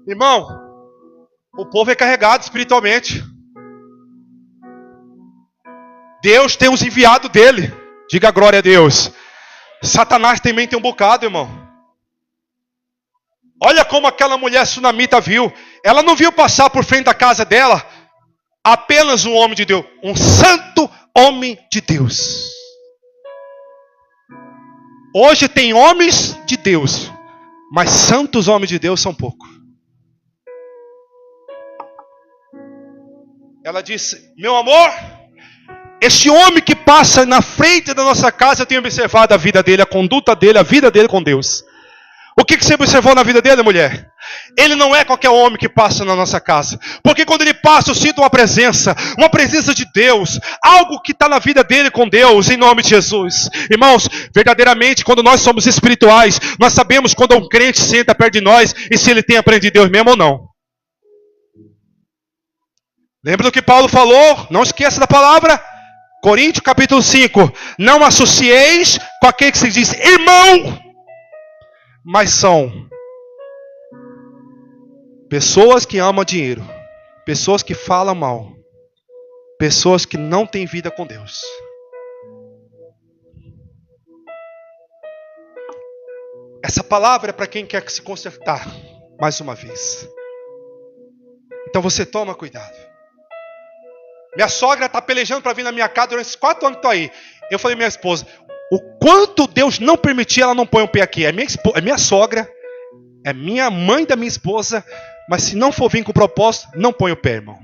Irmão, o povo é carregado espiritualmente. Deus tem os enviados dele. Diga glória a Deus. Satanás também tem um bocado, irmão. Olha como aquela mulher sunamita viu. Ela não viu passar por frente da casa dela apenas um homem de Deus. Um santo homem de Deus. Hoje tem homens de Deus, mas santos homens de Deus são poucos. Ela disse, meu amor, esse homem que passa na frente da nossa casa, eu tenho observado a vida dele, a conduta dele, a vida dele com Deus. O que você observou na vida dele, mulher? Ele não é qualquer homem que passa na nossa casa. Porque quando ele passa, eu sinto uma presença de Deus. Algo que está na vida dele com Deus, em nome de Jesus. Irmãos, verdadeiramente, quando nós somos espirituais, nós sabemos quando um crente senta perto de nós e se ele tem aprendido de Deus mesmo ou não. Lembra do que Paulo falou? Não esqueça da palavra. Coríntios capítulo 5. Não associeis com aquele que se diz irmão, mas são pessoas que amam dinheiro, pessoas que falam mal, pessoas que não têm vida com Deus. Essa palavra é para quem quer se consertar, mais uma vez. Então você toma cuidado. Minha sogra está pelejando para vir na minha casa durante esses 4 anos que estou aí. Eu falei à minha esposa, o quanto Deus não permitir, ela não põe o pé aqui. É minha sogra, é minha mãe da minha esposa, mas se não for vir com o propósito, não põe o pé, irmão.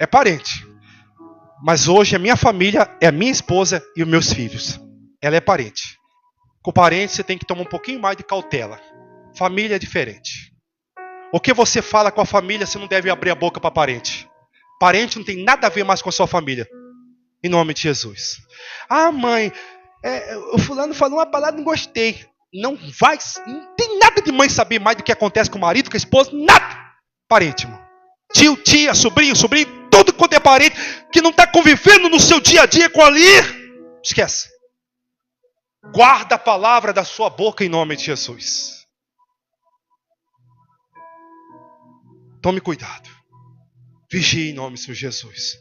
É parente. Mas hoje a minha família é a minha esposa e os meus filhos. Ela é parente. Com parente você tem que tomar um pouquinho mais de cautela. Família é diferente. O que você fala com a família, você não deve abrir a boca para parente. Parente não tem nada a ver mais com a sua família. Em nome de Jesus. Mãe, o fulano falou uma palavra, não gostei. Não tem nada de mãe saber mais do que acontece com o marido, com a esposa, nada. Parente, irmão. Tio, tia, sobrinho, tudo quanto é parente que não está convivendo no seu dia a dia com ali, esquece. Guarda a palavra da sua boca em nome de Jesus. Tome cuidado. Vigie em nome de Jesus.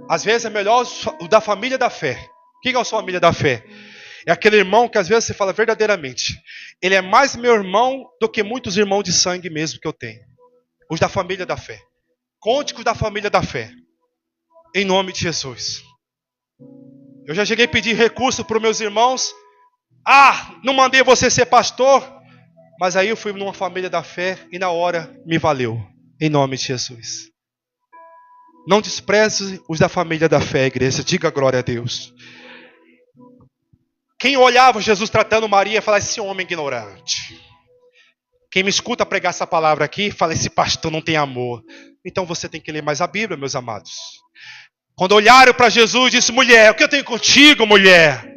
Às vezes é melhor o da família da fé. O que é a sua família da fé? É aquele irmão que às vezes você fala verdadeiramente. Ele é mais meu irmão do que muitos irmãos de sangue mesmo que eu tenho. Os da família da fé. Conte com os da família da fé. Em nome de Jesus. Eu já cheguei a pedir recurso para os meus irmãos. Não mandei você ser pastor. Mas aí eu fui numa família da fé e na hora me valeu. Em nome de Jesus. Não despreze os da família da fé, igreja. Diga glória a Deus. Quem olhava Jesus tratando Maria, falava, esse homem ignorante. Quem me escuta pregar essa palavra aqui, fala, esse pastor não tem amor. Então você tem que ler mais a Bíblia, meus amados. Quando olharam para Jesus, disse, mulher, o que eu tenho contigo, mulher?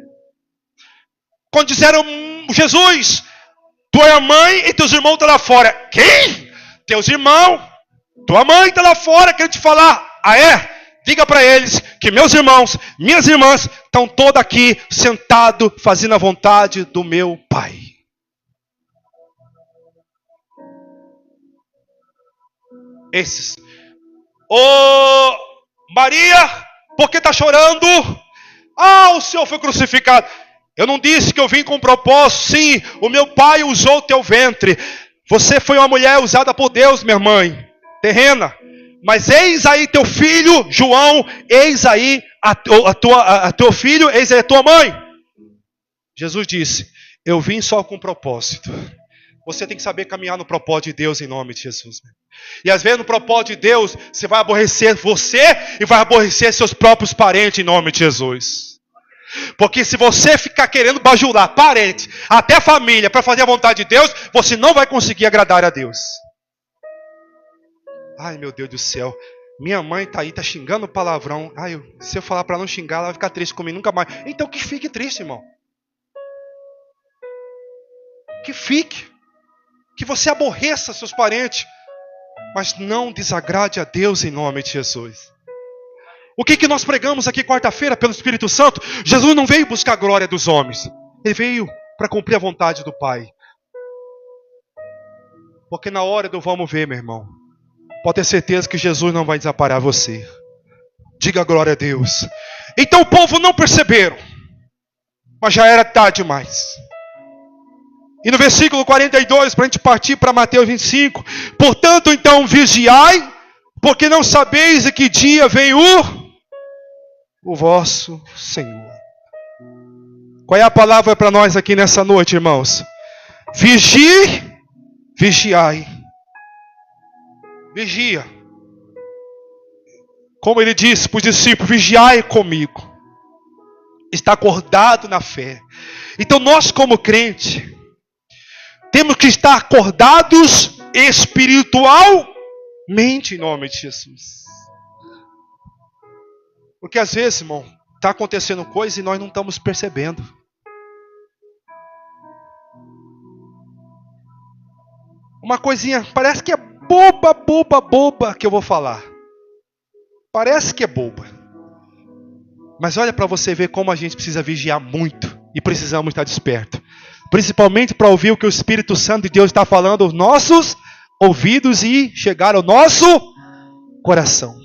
Quando disseram, Jesus, tu é a mãe e teus irmãos estão lá fora. Quem? Teus irmãos. Tua mãe está lá fora, quero te falar. Diga para eles que meus irmãos, minhas irmãs, estão todos aqui, sentados, fazendo a vontade do meu Pai. Esses. Maria, por que está chorando? O Senhor foi crucificado. Eu não disse que eu vim com um propósito. Sim, o meu pai usou o teu ventre. Você foi uma mulher usada por Deus, minha mãe, terrena. Mas eis aí teu filho, João, eis aí teu filho, eis aí a tua mãe. Jesus disse, eu vim só com um propósito. Você tem que saber caminhar no propósito de Deus em nome de Jesus. E às vezes no propósito de Deus, você vai aborrecer você e vai aborrecer seus próprios parentes em nome de Jesus. Porque se você ficar querendo bajular parente, até família, para fazer a vontade de Deus, você não vai conseguir agradar a Deus. Ai, meu Deus do céu. Minha mãe está aí, está xingando palavrão. Se eu falar para não xingar, ela vai ficar triste comigo nunca mais. Então que fique triste, irmão. Que fique. Que você aborreça seus parentes. Mas não desagrade a Deus em nome de Jesus. O que nós pregamos aqui quarta-feira pelo Espírito Santo? Jesus não veio buscar a glória dos homens. Ele veio para cumprir a vontade do Pai. Porque na hora do vamos ver, meu irmão, pode ter certeza que Jesus não vai desamparar você. Diga glória a Deus. Então o povo não perceberam. Mas já era tarde demais. E no versículo 42, para a gente partir para Mateus 25. Portanto, então, vigiai, porque não sabeis em que dia vem o vosso Senhor. Qual é a palavra para nós aqui nessa noite, irmãos? Vigiai. Vigia. Como ele disse para os discípulos, vigiai comigo. Está acordado na fé. Então nós como crente, temos que estar acordados espiritualmente em nome de Jesus. Porque às vezes, irmão, está acontecendo coisa e nós não estamos percebendo. Uma coisinha, parece que é boba que eu vou falar. Parece que é boba. Mas olha para você ver como a gente precisa vigiar muito. E precisamos estar despertos. Principalmente para ouvir o que o Espírito Santo de Deus está falando aos nossos ouvidos e chegar ao nosso coração.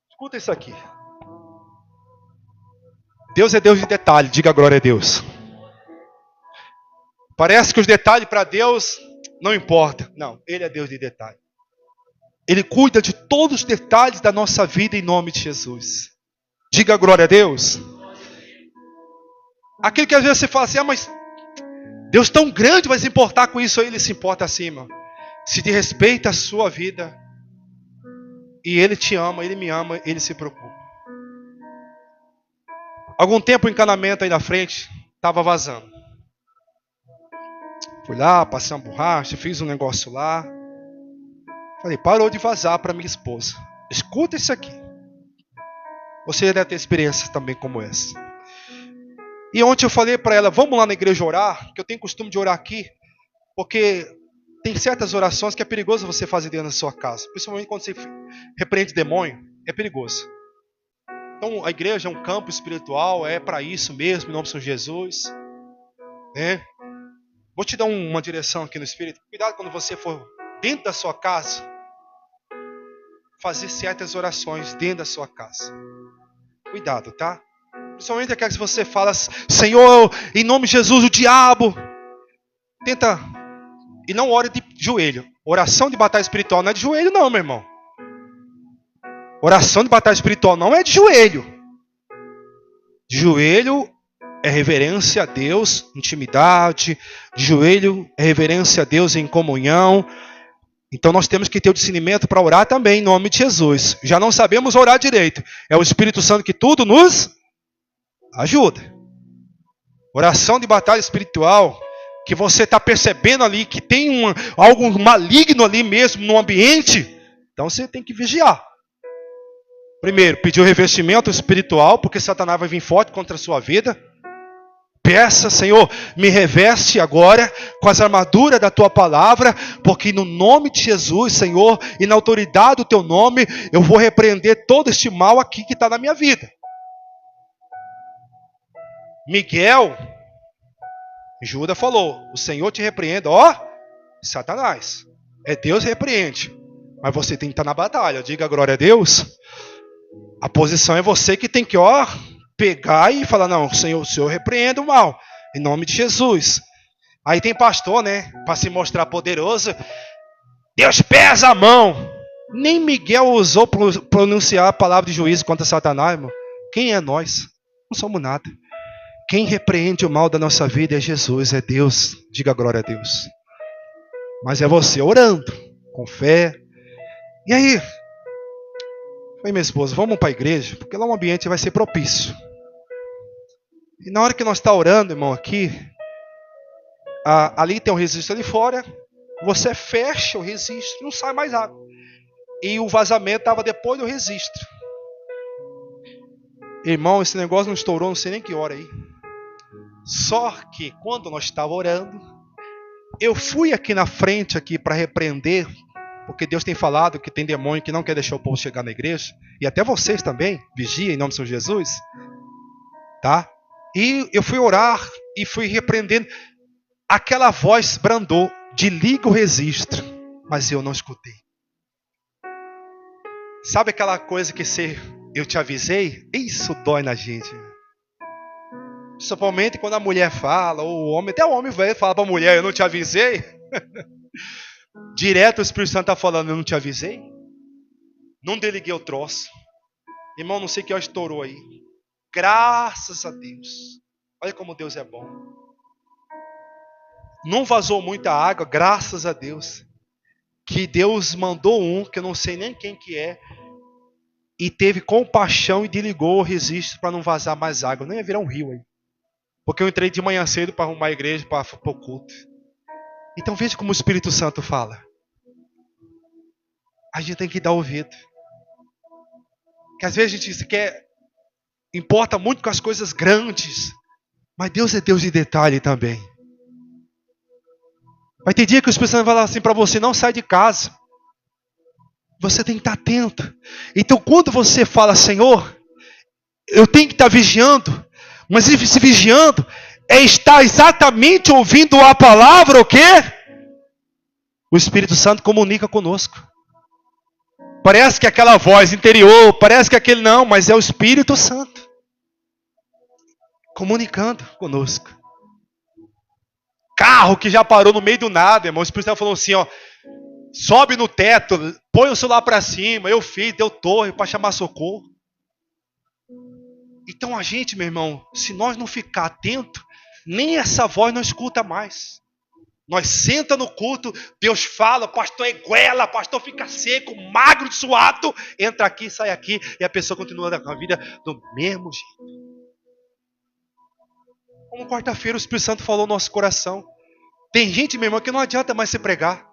Escuta isso aqui. Deus é Deus de detalhe, diga glória a Deus. Parece que os detalhes para Deus não importam. Não, Ele é Deus de detalhe. Ele cuida de todos os detalhes da nossa vida em nome de Jesus. Diga glória a Deus. Aquilo que às vezes você fala assim, mas Deus tão grande vai se importar com isso aí. Ele se importa assim, irmão. Se te respeita a sua vida. E Ele te ama, Ele me ama, Ele se preocupa. Algum tempo o encanamento aí na frente estava vazando. Fui lá, passei uma borracha, fiz um negócio lá. Falei, parou de vazar para minha esposa. Escuta isso aqui. Você deve ter experiências também como essa. E ontem eu falei para ela, vamos lá na igreja orar, que eu tenho costume de orar aqui, porque Tem certas orações que é perigoso você fazer dentro da sua casa. Principalmente quando você repreende demônio. É perigoso. Então a igreja é um campo espiritual. É para isso mesmo, em nome do Senhor Jesus. Né? Vou te dar uma direção aqui no Espírito. Cuidado quando você for dentro da sua casa. Fazer certas orações dentro da sua casa. Cuidado, tá? Principalmente aquelas que você fala, Senhor, em nome de Jesus, o diabo. Tenta. E não ore de joelho. Oração de batalha espiritual não é de joelho, não, meu irmão. Oração de batalha espiritual não é de joelho. De joelho é reverência a Deus, intimidade. De joelho é reverência a Deus em comunhão. Então nós temos que ter o discernimento para orar também, em nome de Jesus. Já não sabemos orar direito. É o Espírito Santo que tudo nos ajuda. Oração de batalha espiritual, que você está percebendo ali que tem algo maligno ali mesmo no ambiente. Então você tem que vigiar. Primeiro, pedir o revestimento espiritual, porque Satanás vai vir forte contra a sua vida. Peça, Senhor, me reveste agora com as armaduras da Tua palavra, porque no nome de Jesus, Senhor, e na autoridade do Teu nome, eu vou repreender todo este mal aqui que está na minha vida. Miguel, Judas falou, o Senhor te repreenda, ó, Satanás. É Deus que repreende, mas você tem que estar na batalha, diga glória a Deus. A posição é você que tem que, ó, pegar e falar, não, o Senhor repreenda o mal, em nome de Jesus. Aí tem pastor, né, para se mostrar poderoso, Deus pesa a mão. Nem Miguel usou pronunciar a palavra de juízo contra Satanás, irmão. Quem é nós? Não somos nada. Quem repreende o mal da nossa vida é Jesus, é Deus. Diga glória a Deus. Mas é você orando, com fé. E aí? Oi, minha esposa, vamos para a igreja, porque lá o ambiente vai ser propício. E na hora que nós estamos orando, irmão, aqui, ali tem um registro ali fora, você fecha o registro, não sai mais água. E o vazamento estava depois do registro. Irmão, esse negócio não estourou, não sei nem que hora aí. Só que quando nós estávamos orando, eu fui aqui na frente aqui para repreender, porque Deus tem falado que tem demônio que não quer deixar o povo chegar na igreja. E até vocês também, vigia em nome do Senhor Jesus. Tá? E eu fui orar e fui repreendendo. Aquela voz brandou, desliga o registro. Mas eu não escutei. Sabe aquela coisa que eu te avisei? Isso dói na gente. Principalmente quando a mulher fala, ou o homem, até o homem velho fala para a mulher, eu não te avisei. Direto o Espírito Santo está falando, eu não te avisei? Não desliguei o troço. Irmão, não sei que hora estourou aí. Graças a Deus. Olha como Deus é bom. Não vazou muita água, graças a Deus. Que Deus mandou que eu não sei nem quem que é. E teve compaixão e desligou o registro para não vazar mais água. Não ia virar um rio aí. Porque eu entrei de manhã cedo para arrumar a igreja, para o culto. Então veja como o Espírito Santo fala. A gente tem que dar ouvido. Que às vezes a gente importa muito com as coisas grandes. Mas Deus é Deus de detalhe também. Vai ter dia que o Espírito Santo vai falar assim para você, não sai de casa. Você tem que estar atento. Então quando você fala, Senhor, eu tenho que estar vigiando. Mas se vigiando é estar exatamente ouvindo a palavra, o quê? O Espírito Santo comunica conosco. Parece que aquela voz interior, parece que aquele não, mas é o Espírito Santo comunicando conosco. Carro que já parou no meio do nada, irmão. O Espírito Santo falou assim, ó, sobe no teto, põe o celular para cima. Eu fiz, deu torre para chamar socorro. Então a gente, meu irmão, se nós não ficar atento, nem essa voz não escuta mais. Nós senta no culto, Deus fala, pastor eguela, pastor fica seco, magro, suado, entra aqui, sai aqui, e a pessoa continua com a vida do mesmo jeito. Como quarta-feira o Espírito Santo falou no nosso coração. Tem gente, meu irmão, que não adianta mais se pregar.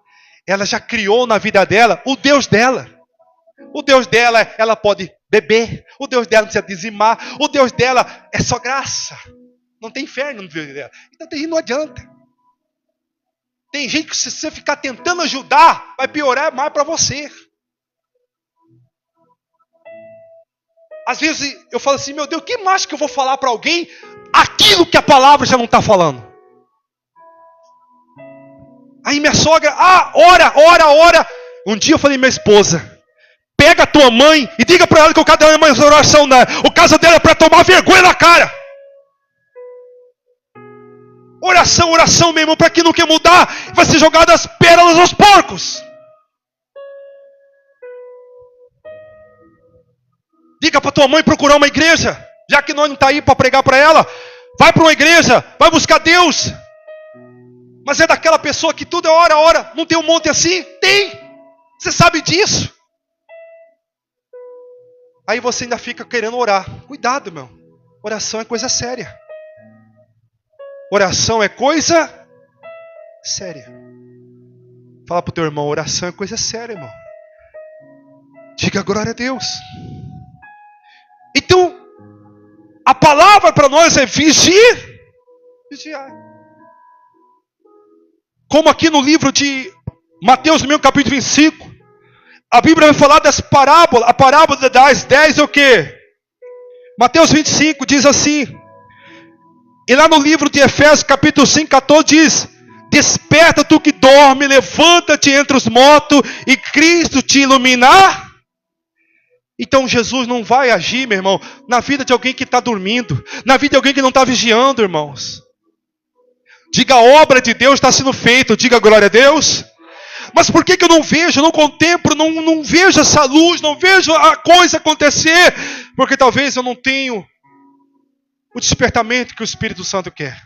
Ela já criou na vida dela o Deus dela. O Deus dela, ela pode beber. O Deus dela não precisa dizimar. O Deus dela é só graça. Não tem inferno no Deus dela. Então não adianta. Tem gente que, se você ficar tentando ajudar, vai piorar mais para você. Às vezes eu falo assim, meu Deus, o que mais que eu vou falar para alguém aquilo que a palavra já não está falando? Aí minha sogra, ora. Um dia eu falei, minha esposa, pega a tua mãe e diga para ela que o caso dela é uma oração, né? O caso dela é para tomar vergonha na cara. Oração, meu irmão, para quem não quer mudar, vai ser jogado as pérolas aos porcos. Diga para tua mãe procurar uma igreja, já que nós não está aí para pregar para ela. Vai para uma igreja, vai buscar Deus. Mas é daquela pessoa que tudo é ora. Não tem um monte assim? Tem. Você sabe disso. Aí você ainda fica querendo orar. Cuidado, meu. Oração é coisa séria. Oração é coisa séria. Fala pro teu irmão, oração é coisa séria, irmão. Diga glória a Deus. Então, a palavra para nós é vigiar. Como aqui no livro de Mateus, no mesmo capítulo 25, a Bíblia vai falar das parábolas. A parábola das 10 é o quê? Mateus 25 diz assim. E lá no livro de Efésios, capítulo 5, 14, diz: desperta tu que dorme, levanta-te entre os mortos e Cristo te iluminar. Então Jesus não vai agir, meu irmão, na vida de alguém que está dormindo, na vida de alguém que não está vigiando, irmãos. Diga, a obra de Deus está sendo feita, diga glória a Deus. Mas por que eu não vejo, não contemplo, não vejo essa luz, não vejo a coisa acontecer? Porque talvez eu não tenho o despertamento que o Espírito Santo quer.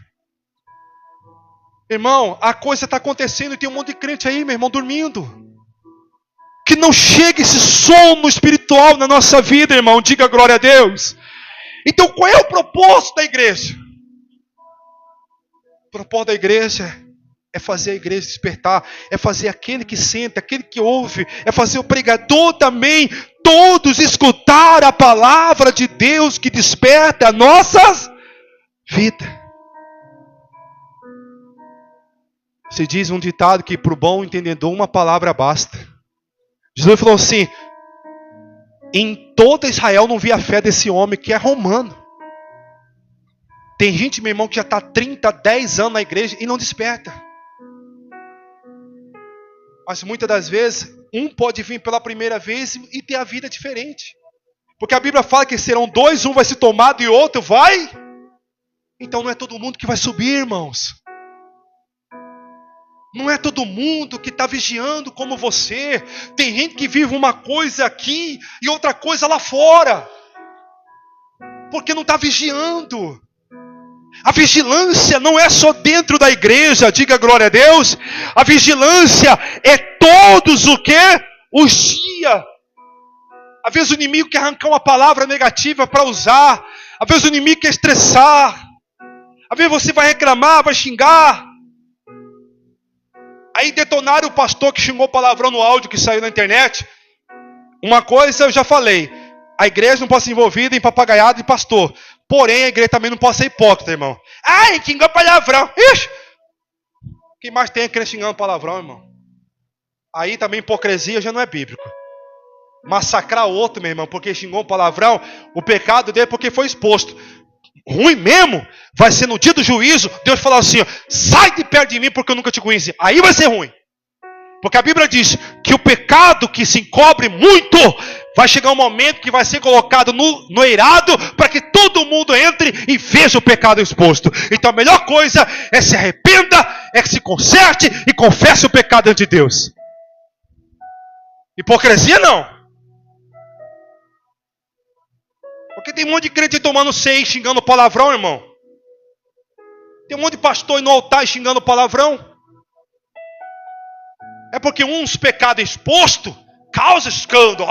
Irmão, a coisa está acontecendo e tem um monte de crente aí, meu irmão, dormindo. Que não chegue esse sono espiritual na nossa vida, irmão, diga glória a Deus. Então qual é o propósito da igreja? O propósito da igreja é fazer a igreja despertar, é fazer aquele que sente, aquele que ouve, é fazer o pregador também, todos escutar a palavra de Deus que desperta as nossas vidas. Se diz um ditado que para o bom entendedor uma palavra basta. Jesus falou assim, em toda Israel não vi a fé desse homem que é romano. Tem gente, meu irmão, que já está 30, 10 anos na igreja e não desperta. Mas muitas das vezes, um pode vir pela primeira vez e ter a vida diferente. Porque a Bíblia fala que serão dois, um vai ser tomado e outro vai. Então não é todo mundo que vai subir, irmãos. Não é todo mundo que está vigiando como você. Tem gente que vive uma coisa aqui e outra coisa lá fora. Porque não está vigiando. A vigilância não é só dentro da igreja, diga glória a Deus. A vigilância é todos o quê? Os dias. Às vezes o inimigo quer arrancar uma palavra negativa para usar. Às vezes o inimigo quer estressar. Às vezes você vai reclamar, vai xingar. Aí detonaram o pastor que xingou palavrão no áudio que saiu na internet. Uma coisa eu já falei. A igreja não pode ser envolvida em papagaiado de pastor. Porém, a igreja também não pode ser hipócrita, irmão. Ai, xingou palavrão. Ixi! Quem mais tem crente xingando palavrão, irmão? Aí também hipocrisia já não é bíblico. Massacrar o outro, meu irmão, porque xingou um palavrão, o pecado dele porque foi exposto. Ruim mesmo vai ser no dia do juízo, Deus falar assim, ó, sai de perto de mim porque eu nunca te conheci. Aí vai ser ruim. Porque a Bíblia diz que o pecado que se encobre muito, vai chegar um momento que vai ser colocado no eirado para que todo mundo entre e veja o pecado exposto. Então a melhor coisa é se arrependa, é que se conserte e confesse o pecado ante Deus. Hipocrisia não. Porque tem um monte de crente tomando ceia e xingando palavrão, irmão. Tem um monte de pastor no altar xingando palavrão. É porque uns pecados expostos causa escândalo.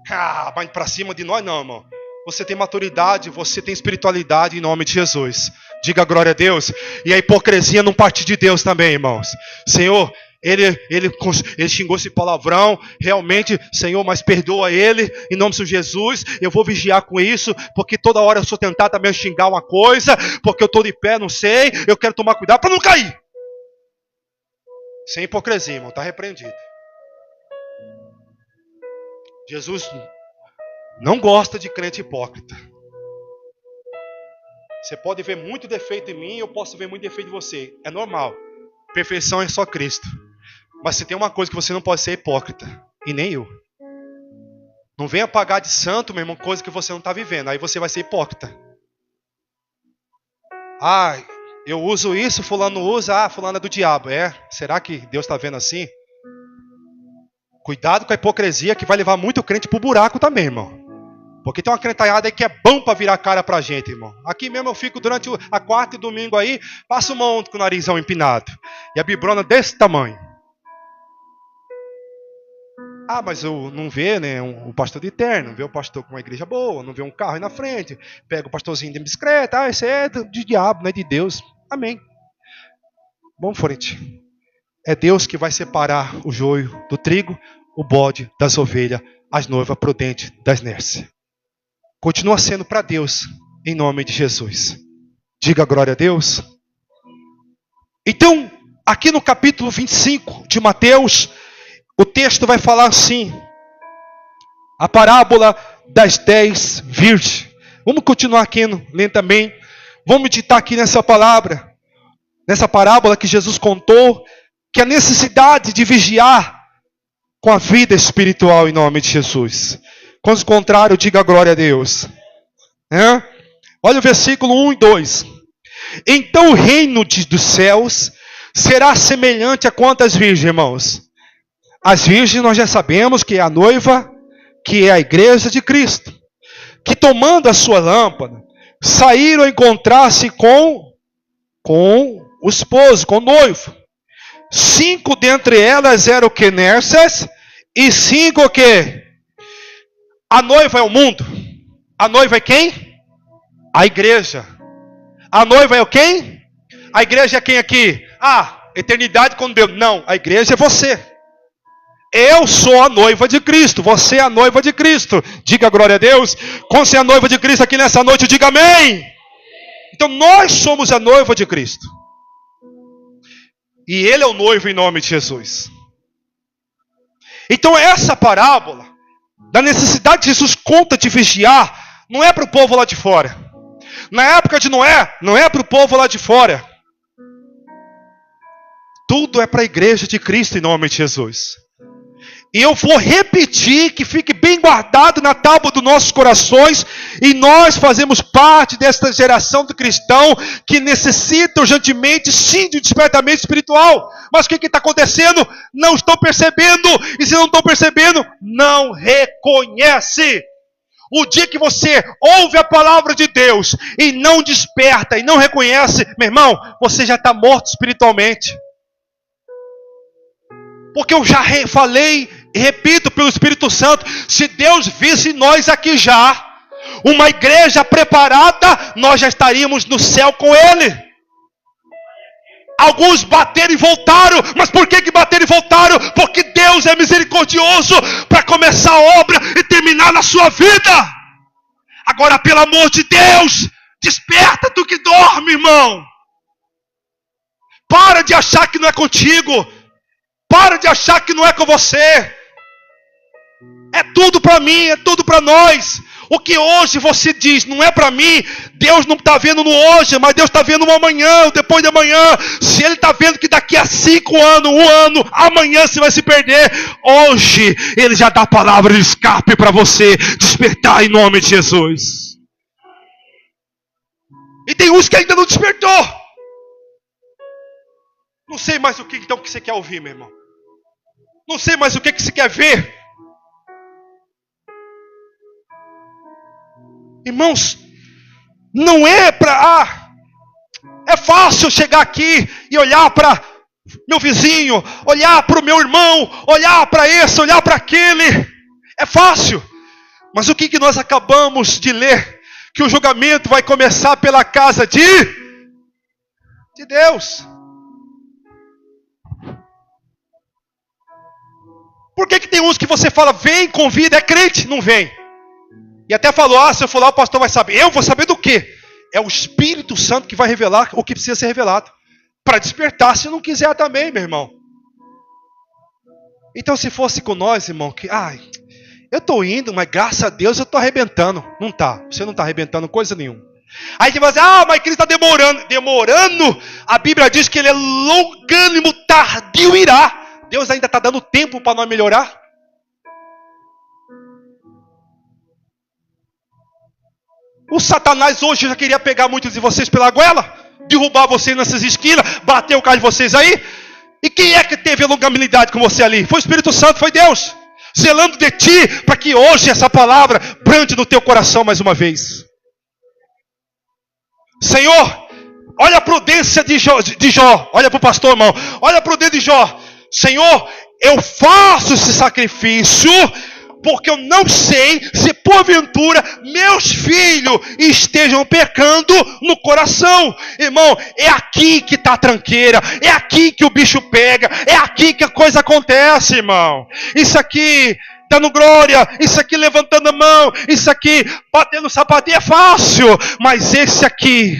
Ah, mas para cima de nós não, irmão. Você tem maturidade, você tem espiritualidade em nome de Jesus. Diga glória a Deus. E a hipocrisia não parte de Deus também, irmãos. Senhor, ele xingou esse palavrão, realmente, Senhor, mas perdoa ele, em nome de Jesus. Eu vou vigiar com isso, porque toda hora eu sou tentado também a xingar uma coisa, porque eu estou de pé, não sei, eu quero tomar cuidado para não cair. Sem hipocrisia, irmão, está repreendido. Jesus não gosta de crente hipócrita. Você pode ver muito defeito em mim, eu posso ver muito defeito em você. É normal. Perfeição é só Cristo. Mas se tem uma coisa que você não pode ser hipócrita, e nem eu. Não venha pagar de santo, meu irmão, coisa que você não está vivendo. Aí você vai ser hipócrita. Ah, eu uso isso, fulano usa, fulano é do diabo. Será que Deus está vendo assim? Cuidado com a hipocrisia que vai levar muito crente pro buraco também, irmão. Porque tem uma crentalhada aí que é bom para virar cara pra gente, irmão. Aqui mesmo eu fico durante a quarta e domingo aí, passo uma onda com o narizão empinado. E a bibrona desse tamanho. Ah, mas eu não vê, né, um pastor de terno, não vê o pastor com uma igreja boa, não vê um carro aí na frente, pega o pastorzinho de bicicleta, esse é de diabo, não é de Deus. Amém. Vamos frente. É Deus que vai separar o joio do trigo, o bode das ovelhas, as noivas prudentes das nércias. Continua sendo para Deus, em nome de Jesus. Diga glória a Deus. Então, aqui no capítulo 25 de Mateus, o texto vai falar assim: a parábola das 10 virgens. Vamos continuar aqui lentamente. Vamos meditar aqui nessa palavra, nessa parábola que Jesus contou, que a necessidade de vigiar com a vida espiritual em nome de Jesus. Caso contrário, diga glória a Deus. Olha o versículo 1 e 2. Então o reino dos céus será semelhante a quantas virgens, irmãos? As virgens nós já sabemos que é a noiva, que é a igreja de Cristo, que tomando a sua lâmpada, saíram a encontrar-se com o esposo, com o noivo. 5 dentre elas eram o que? Nércias, e 5 o que? A noiva é o mundo. A noiva é quem? A igreja. A noiva é o quem? A igreja é quem aqui? Eternidade com Deus. Não, a igreja é você. Eu sou a noiva de Cristo. Você é a noiva de Cristo. Diga glória a Deus. Como você é a noiva de Cristo aqui nessa noite, diga amém. Então nós somos a noiva de Cristo. E Ele é o noivo em nome de Jesus. Então essa parábola da necessidade que Jesus conta de vigiar, não é para o povo lá de fora. Na época de Noé, não é para o povo lá de fora. Tudo é para a igreja de Cristo em nome de Jesus. E eu vou repetir, que fique bem guardado na tábua dos nossos corações, e nós fazemos parte desta geração de cristão que necessita urgentemente, sim, de despertamento espiritual. Mas o que está acontecendo? Não estão percebendo, e se não estão percebendo, não reconhece. O dia que você ouve a palavra de Deus e não desperta e não reconhece, meu irmão, você já está morto espiritualmente. Porque eu já falei e repito pelo Espírito Santo, se Deus visse nós aqui já, uma igreja preparada, nós já estaríamos no céu com Ele. Alguns bateram e voltaram, mas por que bateram e voltaram? Porque Deus é misericordioso para começar a obra e terminar na sua vida. Agora, pelo amor de Deus, desperta tu que dorme, irmão. Para de achar que não é contigo. Para de achar que não é com você. É tudo para mim, é tudo para nós. O que hoje você diz não é para mim, Deus não está vendo no hoje, mas Deus está vendo no amanhã, depois de amanhã. Se Ele está vendo que daqui a 5 anos, 1 ano, amanhã você vai se perder, hoje Ele já dá a palavra de escape para você despertar em nome de Jesus. E tem uns que ainda não despertou. Não sei mais o que então que você quer ouvir, meu irmão. Não sei mais o que você quer ver. Irmãos, não é para... é fácil chegar aqui e olhar para meu vizinho, olhar para o meu irmão, olhar para esse, olhar para aquele. É fácil. Mas o que nós acabamos de ler? Que o julgamento vai começar pela casa de Deus. Por que tem uns que você fala, vem, convida, é crente? Não vem. E até falou, se eu for lá o pastor vai saber. Eu vou saber do quê? É o Espírito Santo que vai revelar o que precisa ser revelado. Para despertar, se não quiser também, meu irmão. Então se fosse com nós, irmão, que, eu estou indo, mas graças a Deus eu estou arrebentando. Não está, você não está arrebentando coisa nenhuma. Aí você vai dizer, mas Cristo está demorando. Demorando, a Bíblia diz que Ele é longânimo, tardio irá. Deus ainda está dando tempo para nós melhorar. O Satanás hoje já queria pegar muitos de vocês pela goela, derrubar vocês nessas esquinas, bater o carro de vocês aí. E quem é que teve a longanimidade com você ali? Foi o Espírito Santo, foi Deus, zelando de ti, para que hoje essa palavra brande no teu coração mais uma vez. Senhor, olha a prudência de Jó. Olha para o pastor, irmão. Olha a prudência de Jó. Senhor, eu faço esse sacrifício porque eu não sei se porventura meus filhos estejam pecando no coração. Irmão, é aqui que está a tranqueira, é aqui que o bicho pega, é aqui que a coisa acontece, irmão. Isso aqui dando glória, isso aqui levantando a mão, isso aqui batendo sapatinho é fácil, mas esse aqui,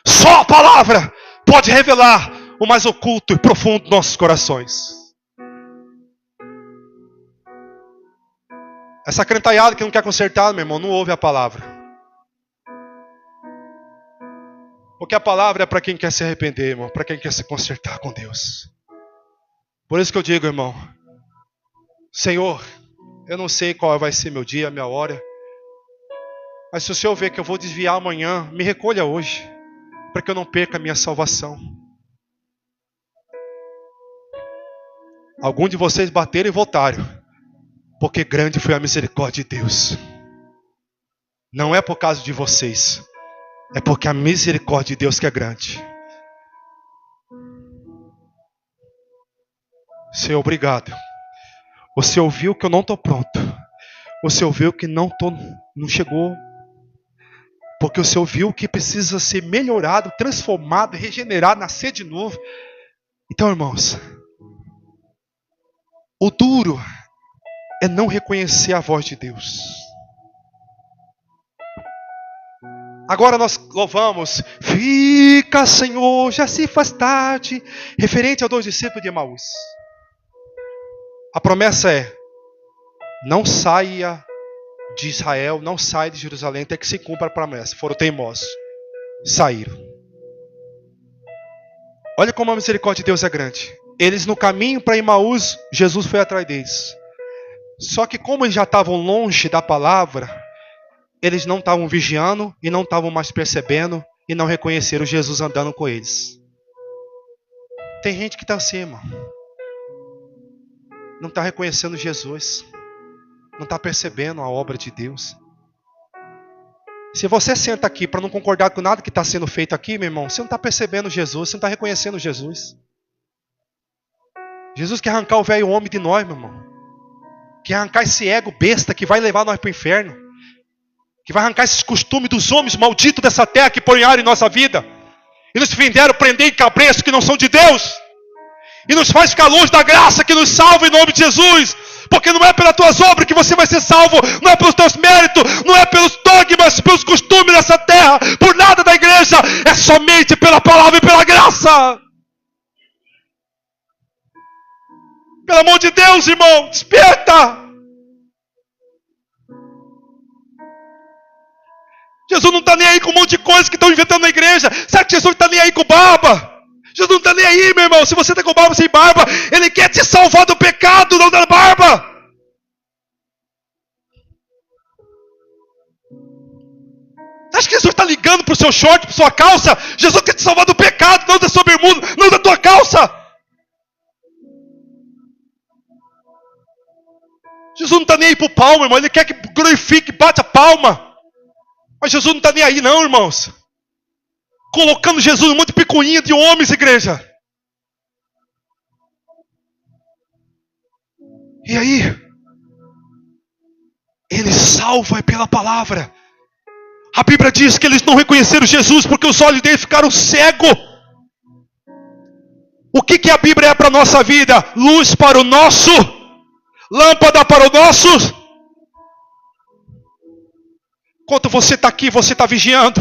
só a palavra pode revelar o mais oculto e profundo dos nossos corações. Essa crentaiada que não quer consertar, meu irmão, não ouve a palavra. Porque a palavra é para quem quer se arrepender, irmão, para quem quer se consertar com Deus. Por isso que eu digo, irmão, Senhor, eu não sei qual vai ser meu dia, minha hora, mas se o Senhor ver que eu vou desviar amanhã, me recolha hoje, para que eu não perca a minha salvação. Alguns de vocês bateram e voltaram, porque grande foi a misericórdia de Deus. Não é por causa de vocês, é porque a misericórdia de Deus que é grande. Senhor, obrigado. O Senhor viu que eu não estou pronto. O Senhor viu que não chegou. Porque o Senhor viu que precisa ser melhorado, transformado, regenerado, nascer de novo. Então, irmãos, o duro é não reconhecer a voz de Deus. Agora nós louvamos, fica, Senhor, já se faz tarde, referente aos 2 discípulos de Emaús. A promessa é, não saia de Israel, não saia de Jerusalém, até que se cumpra a promessa. Foram teimosos, saíram. Olha como a misericórdia de Deus é grande. Eles no caminho para Emaús, Jesus foi atrás deles. Só que como eles já estavam longe da palavra, eles não estavam vigiando e não estavam mais percebendo e não reconheceram Jesus andando com eles. Tem gente que está assim, irmão. Não está reconhecendo Jesus. Não está percebendo a obra de Deus. Se você senta aqui para não concordar com nada que está sendo feito aqui, meu irmão, você não está percebendo Jesus, você não está reconhecendo Jesus. Jesus quer arrancar o velho homem de nós, meu irmão. Quer arrancar esse ego besta que vai levar nós para o inferno. Que vai arrancar esses costumes dos homens malditos dessa terra que ponharam em nossa vida. E nos venderam prender em cabreços que não são de Deus. E nos faz ficar longe da graça que nos salva em nome de Jesus. Porque não é pelas tuas obras que você vai ser salvo. Não é pelos teus méritos. Não é pelos dogmas, pelos costumes dessa terra. Por nada da igreja. É somente pela palavra e pela graça. Pelo amor de Deus, irmão. Desperta. Jesus não está nem aí com um monte de coisas que estão inventando na igreja. Será que Jesus não está nem aí com barba? Jesus não está nem aí, meu irmão. Se você está com barba sem barba, Ele quer te salvar do pecado, não da barba. Você acha que Jesus está ligando para o seu short, para sua calça? Jesus quer te salvar do pecado, não da sua bermuda, não da tua calça. Jesus não está nem aí para o palmo, irmão. Ele quer que glorifique, bate a palma. Mas Jesus não está nem aí não, irmãos. Colocando Jesus em um monte de picuinha de homens, igreja. E aí? Ele salva pela palavra. A Bíblia diz que eles não reconheceram Jesus porque os olhos deles ficaram cegos. O que a Bíblia é para a nossa vida? Luz para o nosso, lâmpada para o nosso. Enquanto você está aqui, você está vigiando.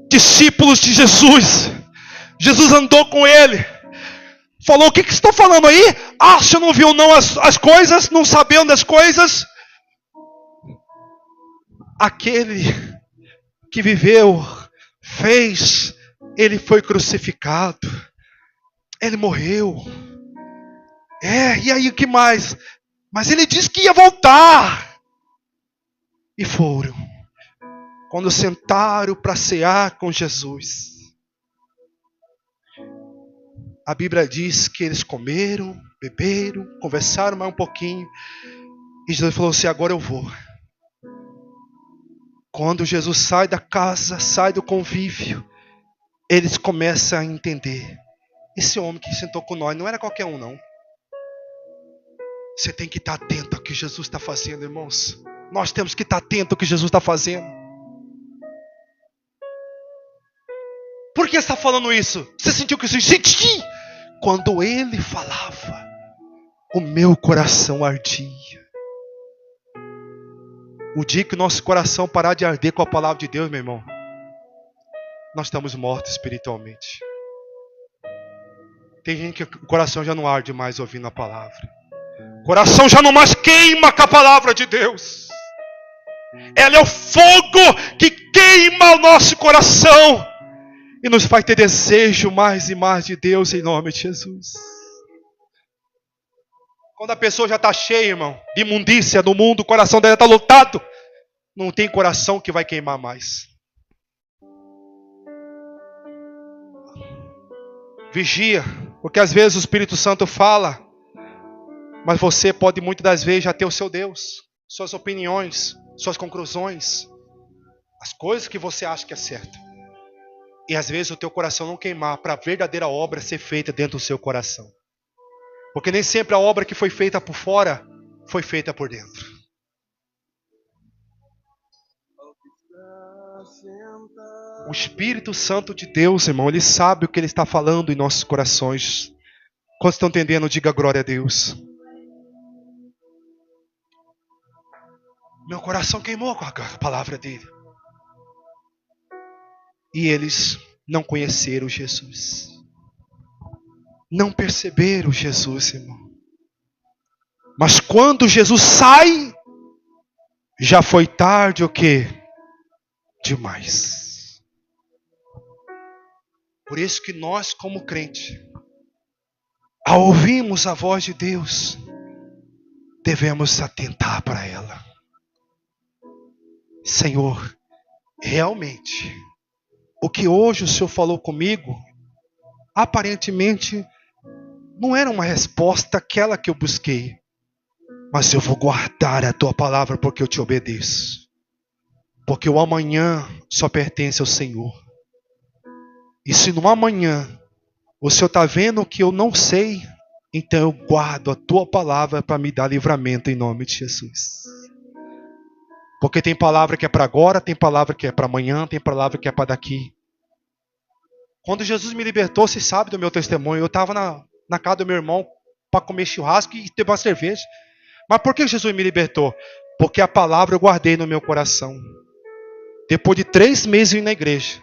Discípulos de Jesus. Jesus andou com ele. Falou, o que estão falando aí? Ah, você não viu não as coisas? Não sabendo das coisas? Aquele que viveu, fez, ele foi crucificado. Ele morreu. E aí o que mais? Mas ele disse que ia voltar. E foram. Quando sentaram para cear com Jesus, a Bíblia diz que eles comeram, beberam, conversaram mais um pouquinho. E Jesus falou assim, agora eu vou. Quando Jesus sai da casa, sai do convívio, eles começam a entender. Esse homem que sentou com nós não era qualquer um, não. Você tem que estar atento ao que Jesus está fazendo, irmãos. Nós temos que estar atento ao que Jesus está fazendo. Por que você está falando isso? Você sentiu que eu senti? Quando ele falava, o meu coração ardia. O dia que o nosso coração parar de arder com a palavra de Deus, meu irmão, nós estamos mortos espiritualmente. Tem gente que o coração já não arde mais ouvindo a palavra. O coração já não mais queima com a palavra de Deus. Ela é o fogo que queima o nosso coração e nos faz ter desejo mais e mais de Deus em nome de Jesus. Quando a pessoa já está cheia, irmão, de imundícia no mundo, o coração dela está lotado, não tem coração que vai queimar mais. Vigia, porque às vezes o Espírito Santo fala, mas você pode muitas das vezes já ter o seu Deus, suas opiniões, suas conclusões, as coisas que você acha que é certo. E às vezes o teu coração não queimar para a verdadeira obra ser feita dentro do seu coração. Porque nem sempre a obra que foi feita por fora foi feita por dentro. O Espírito Santo de Deus, irmão, ele sabe o que ele está falando em nossos corações. Quando estão entendendo, diga glória a Deus. Meu coração queimou com a palavra dele. E eles não conheceram Jesus. Não perceberam Jesus, irmão. Mas quando Jesus sai, já foi tarde o quê? Demais. Por isso que nós, como crente, ao ouvirmos a voz de Deus, devemos atentar para ela. Senhor, realmente, o que hoje o Senhor falou comigo, aparentemente, não era uma resposta aquela que eu busquei. Mas eu vou guardar a tua palavra porque eu te obedeço. Porque o amanhã só pertence ao Senhor. E se no amanhã o Senhor está vendo o que eu não sei, então eu guardo a tua palavra para me dar livramento em nome de Jesus. Porque tem palavra que é para agora, tem palavra que é para amanhã, tem palavra que é para daqui. Quando Jesus me libertou, você sabe do meu testemunho. Eu estava na casa do meu irmão para comer churrasco e ter uma cerveja. Mas por que Jesus me libertou? Porque a palavra eu guardei no meu coração. Depois de 3 meses indo na igreja,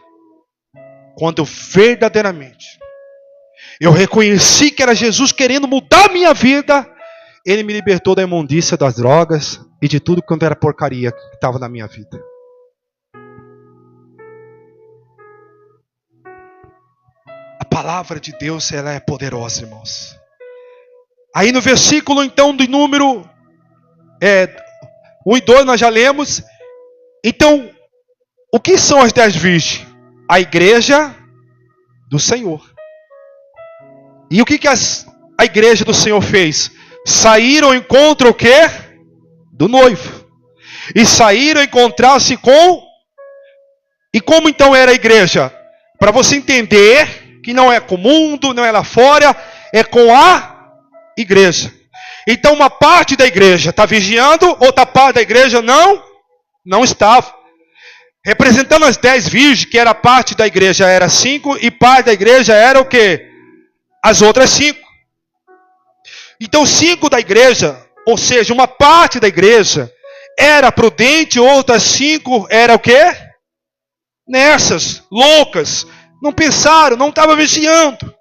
quando eu verdadeiramente eu reconheci que era Jesus querendo mudar a minha vida, Ele me libertou da imundícia das drogas e de tudo quanto era porcaria que estava na minha vida. A palavra de Deus, ela é poderosa, irmãos. Aí no versículo então do número 1 e 2 nós já lemos. Então, o que são as 10 virgens? A igreja do Senhor. E o que a igreja do Senhor fez? Saíram ao encontro o quê? Do noivo. E saíram a encontrar-se com... E como então era a igreja? Para você entender que não é com o mundo, não é lá fora, é com a igreja. Então uma parte da igreja está vigiando, outra parte da igreja não estava. Representando as 10 virgens, que era parte da igreja era 5, e parte da igreja era o quê? As outras 5. Então 5 da igreja, ou seja, uma parte da igreja, era prudente, outras 5 era o quê? Nessas, loucas, não pensaram, não estavam vigiando.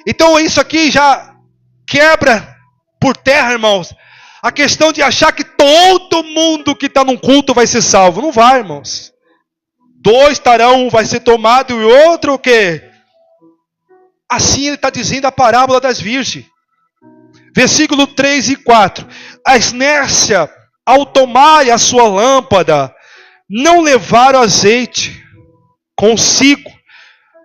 Então isso aqui já quebra por terra, irmãos, a questão de achar que todo mundo que está num culto vai ser salvo. Não vai, irmãos. 2 estarão, um vai ser tomado e o outro o quê? Assim ele está dizendo a parábola das virgens. Versículo 3 e 4. A inércia, ao tomar a sua lâmpada, não levaram azeite consigo.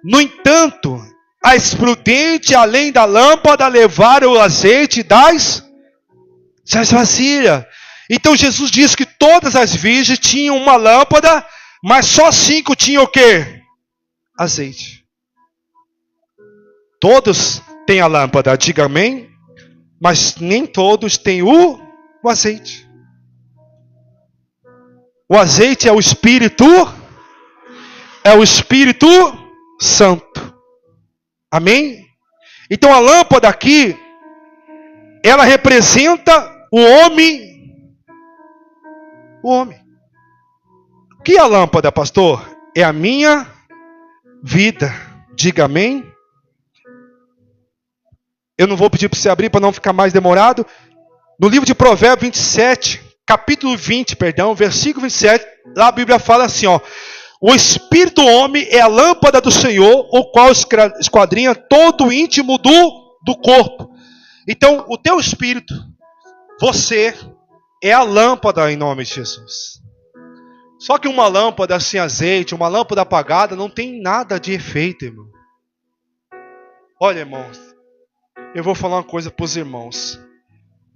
No entanto, a imprudente, além da lâmpada, levaram o azeite das vasilhas. Então Jesus diz que todas as virgens tinham uma lâmpada, mas só 5 tinham o quê? Azeite. Todos têm a lâmpada, diga amém, mas nem todos têm o azeite. O azeite é o Espírito Santo. Amém? Então a lâmpada aqui, ela representa o homem. O homem. O que é a lâmpada, pastor? É a minha vida. Diga amém. Eu não vou pedir para você abrir para não ficar mais demorado. No livro de Provérbios 27, capítulo 20, versículo 27, lá a Bíblia fala assim, ó. O espírito do homem é a lâmpada do Senhor, o qual esquadrinha todo o íntimo do corpo. Então, o teu espírito, você, é a lâmpada em nome de Jesus. Só que uma lâmpada sem azeite, uma lâmpada apagada, não tem nada de efeito, irmão. Olha, irmãos, eu vou falar uma coisa para os irmãos.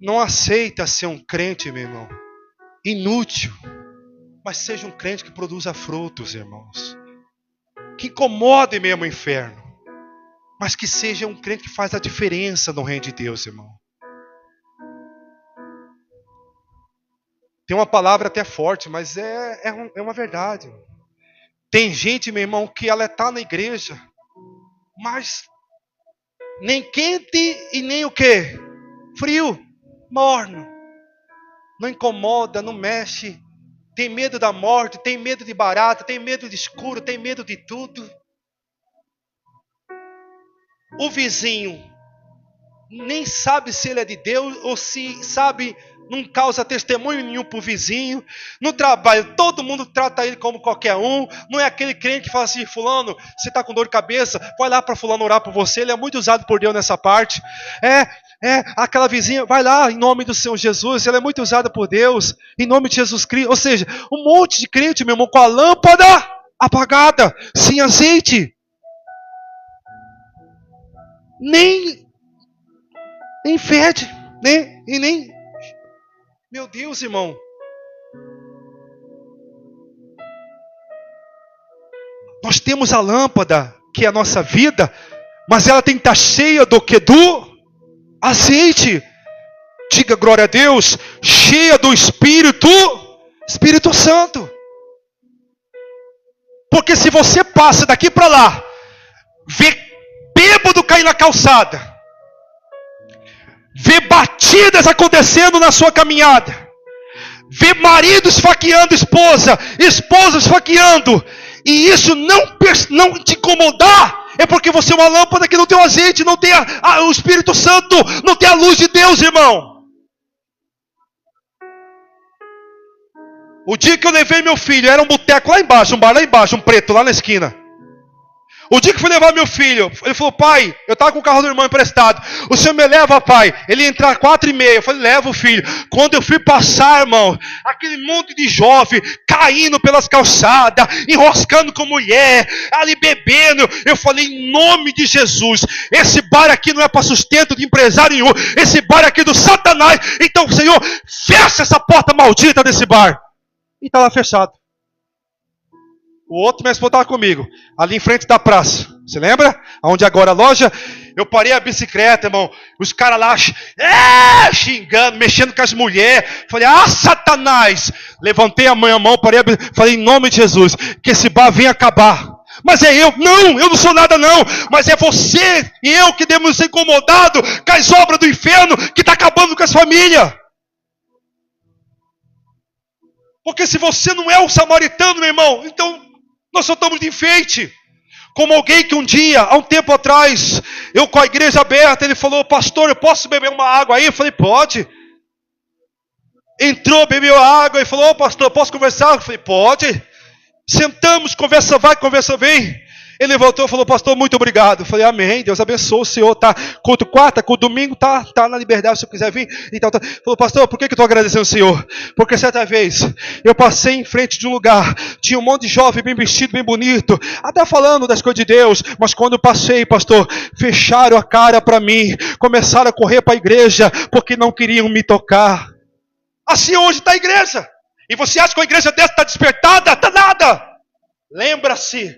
Não aceita ser um crente, meu irmão, inútil. Mas seja um crente que produza frutos, irmãos. Que incomode mesmo o inferno. Mas que seja um crente que faz a diferença no reino de Deus, irmão. Tem uma palavra até forte, mas é uma verdade. Tem gente, meu irmão, que ela está na igreja, mas nem quente e nem o quê? Frio, morno. Não incomoda, não mexe. Tem medo da morte, tem medo de barata, tem medo de escuro, tem medo de tudo. O vizinho nem sabe se ele é de Deus ou se sabe, não causa testemunho nenhum para o vizinho. No trabalho, todo mundo trata ele como qualquer um. Não é aquele crente que fala assim, fulano, você está com dor de cabeça, vai lá para fulano orar por você. Ele é muito usado por Deus nessa parte. Aquela vizinha, vai lá em nome do Senhor Jesus, ela é muito usada por Deus, em nome de Jesus Cristo. Ou seja, um monte de crente, meu irmão, com a lâmpada apagada, sem azeite. Nem fede, nem. Meu Deus, irmão. Nós temos a lâmpada, que é a nossa vida, mas ela tem que estar cheia do que? Do azeite. Diga glória a Deus. Cheia do Espírito Santo. Porque se você passa daqui para lá, vê bêbado cair na calçada, vê batidas acontecendo na sua caminhada, vê marido esfaqueando esposa, esposa esfaqueando, e isso não te incomodar, é porque você é uma lâmpada que não tem o azeite, não tem o Espírito Santo, não tem a luz de Deus, irmão. O dia que eu levei meu filho, era um boteco lá embaixo, um bar lá embaixo, um preto lá na esquina. O dia que fui levar meu filho, ele falou, pai, eu estava com o carro do irmão emprestado, o senhor me leva, pai? Ele ia entrar 4h30, eu falei, leva o filho. Quando eu fui passar, irmão, aquele monte de jovem caindo pelas calçadas, enroscando com mulher, ali bebendo, eu falei, em nome de Jesus, esse bar aqui não é para sustento de empresário nenhum, esse bar aqui é do Satanás, então, Senhor, fecha essa porta maldita desse bar. E está lá fechado. O outro, minha esposa estava comigo, ali em frente da praça. Você lembra? Onde agora a loja? Eu parei a bicicleta, irmão. Os caras lá xingando, mexendo com as mulheres. Falei, Satanás! Levantei a mão, parei a bicicleta. Falei, em nome de Jesus, que esse bar venha acabar. Mas é eu? Não, eu não sou nada não. Mas é você e eu que devemos ser incomodados com as obras do inferno que está acabando com as famílias. Porque se você não é o samaritano, meu irmão, então nós só estamos de enfeite. Como alguém que um dia, há um tempo atrás, eu com a igreja aberta, ele falou, pastor, eu posso beber uma água aí? Eu falei, pode. Entrou, bebeu a água e falou, ô pastor, posso conversar? Eu falei, pode. Sentamos, conversa vai, conversa vem. Ele voltou e falou, pastor, muito obrigado. Eu falei, amém, Deus abençoe o senhor, tá? Culto quarta, culto domingo, tá na liberdade, se eu quiser vir. Então, tá. Falou, pastor, por que eu estou agradecendo o senhor? Porque certa vez, eu passei em frente de um lugar, tinha um monte de jovem bem vestido, bem bonito, até falando das coisas de Deus, mas quando eu passei, pastor, fecharam a cara para mim, começaram a correr para a igreja, porque não queriam me tocar. Assim hoje está a igreja. E você acha que a igreja dessa está despertada? Está nada. Lembra-se,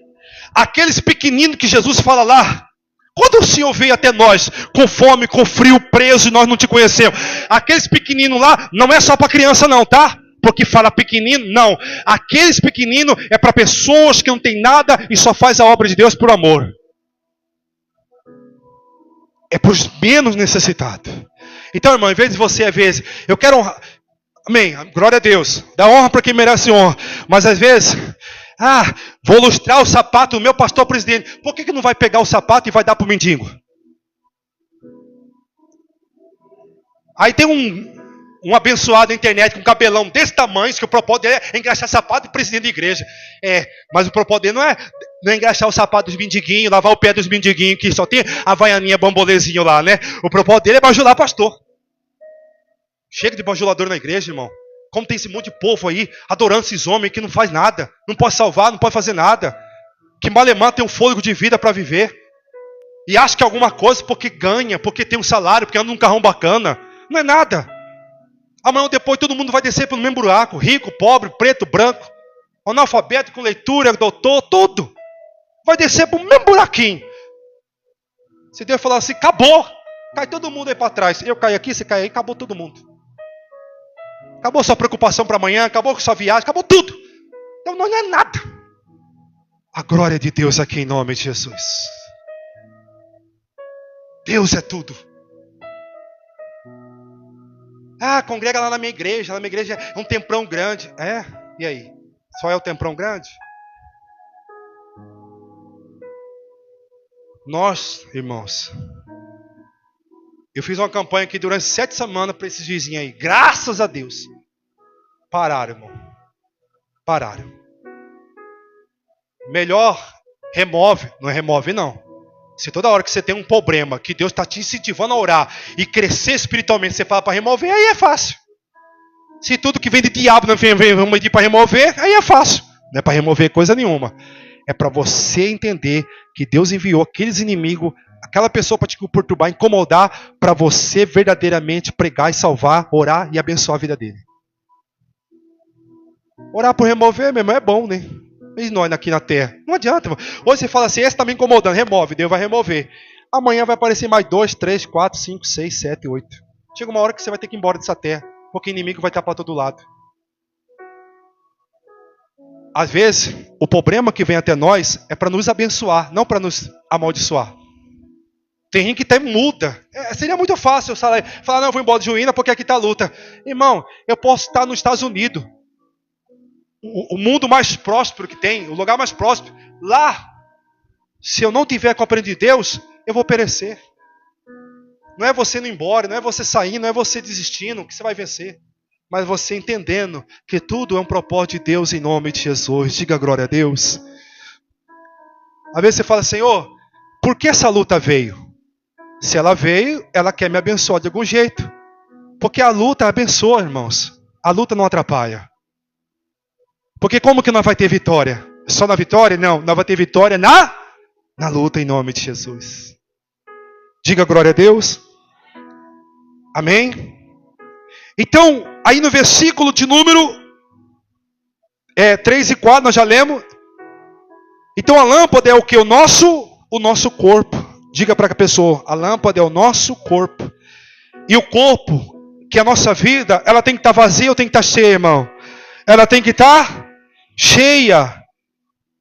aqueles pequeninos que Jesus fala lá, quando o Senhor veio até nós, com fome, com frio, preso, e nós não te conhecemos, aqueles pequeninos lá, não é só para criança não, tá? Porque fala pequenino, não. Aqueles pequeninos é para pessoas que não tem nada e só faz a obra de Deus por amor. É para os menos necessitados. Então, irmão, em vez de você, às vezes, eu quero honrar, amém, glória a Deus, dá honra para quem merece honra, mas às vezes, vou lustrar o sapato do meu pastor presidente. Por que não vai pegar o sapato e vai dar para o mendigo? Aí tem um abençoado na internet com um cabelão desse tamanho, que o propósito dele é engraxar sapato do presidente da igreja. Mas o propósito dele não é engraxar o sapato dos mendiguinhos, lavar o pé dos mendiguinhos, que só tem a havaianinha bambolezinho lá, né? O propósito dele é bajular pastor. Chega de bajulador na igreja, irmão. Como tem esse monte de povo aí, adorando esses homens que não faz nada, não pode salvar, não pode fazer nada, que malemar tem um fôlego de vida para viver, e acha que é alguma coisa porque ganha, porque tem um salário, porque anda num carrão bacana. Não é nada. Amanhã ou depois todo mundo vai descer pelo mesmo buraco, rico, pobre, preto, branco, analfabeto, com leitura, doutor, tudo. Vai descer pelo mesmo buraquinho. Se Deus falar assim, acabou, cai todo mundo aí para trás. Eu caio aqui, você cai aí, acabou todo mundo. Acabou sua preocupação para amanhã, acabou sua viagem, acabou tudo. Então não é nada. A glória de Deus aqui em nome de Jesus. Deus é tudo. Congrega lá na minha igreja. Na minha igreja é um temprão grande. E aí? Só é o temprão grande? Nós, irmãos, eu fiz uma campanha aqui durante 7 semanas para esses vizinhos aí. Graças a Deus. Pararam, irmão. Pararam. Melhor remove. Não é remove, não. Se toda hora que você tem um problema, que Deus está te incentivando a orar e crescer espiritualmente, você fala para remover, aí é fácil. Se tudo que vem de diabo não vem pedir para remover, aí é fácil. Não é para remover coisa nenhuma. É para você entender que Deus enviou aqueles inimigos, aquela pessoa para te perturbar, incomodar, para você verdadeiramente pregar e salvar, orar e abençoar a vida dele. Orar por remover, meu irmão, é bom, né? E nós aqui na terra. Não adianta, irmão. Hoje você fala assim, esse está me incomodando, remove, Deus vai remover. Amanhã vai aparecer mais 2, 3, 4, 5, 6, 7, 8. Chega uma hora que você vai ter que ir embora dessa terra, porque o inimigo vai estar para todo lado. Às vezes, o problema que vem até nós é para nos abençoar, não para nos amaldiçoar. Tem gente que até muda. Seria muito fácil eu falar, não, eu vou embora de Juína porque aqui está a luta. Irmão, eu posso estar nos Estados Unidos. O mundo mais próspero que tem, o lugar mais próspero. Lá, se eu não tiver compreendendo Deus, eu vou perecer. Não é você indo embora, não é você saindo, não é você desistindo que você vai vencer. Mas você entendendo que tudo é um propósito de Deus em nome de Jesus. Diga glória a Deus. Às vezes você fala, Senhor, por que essa luta veio? Se ela veio, ela quer me abençoar de algum jeito. Porque a luta abençoa, irmãos. A luta não atrapalha. Porque como que nós vai ter vitória? Só na vitória? Não, nós vai ter vitória na luta em nome de Jesus. Diga glória a Deus. Amém? Então, aí no versículo de número 3 e 4, nós já lemos. Então a lâmpada é o que? O nosso corpo. Diga para a pessoa, a lâmpada é o nosso corpo. E o corpo, que é a nossa vida, ela tem que estar vazia ou tem que estar cheia, irmão? Ela tem que estar cheia.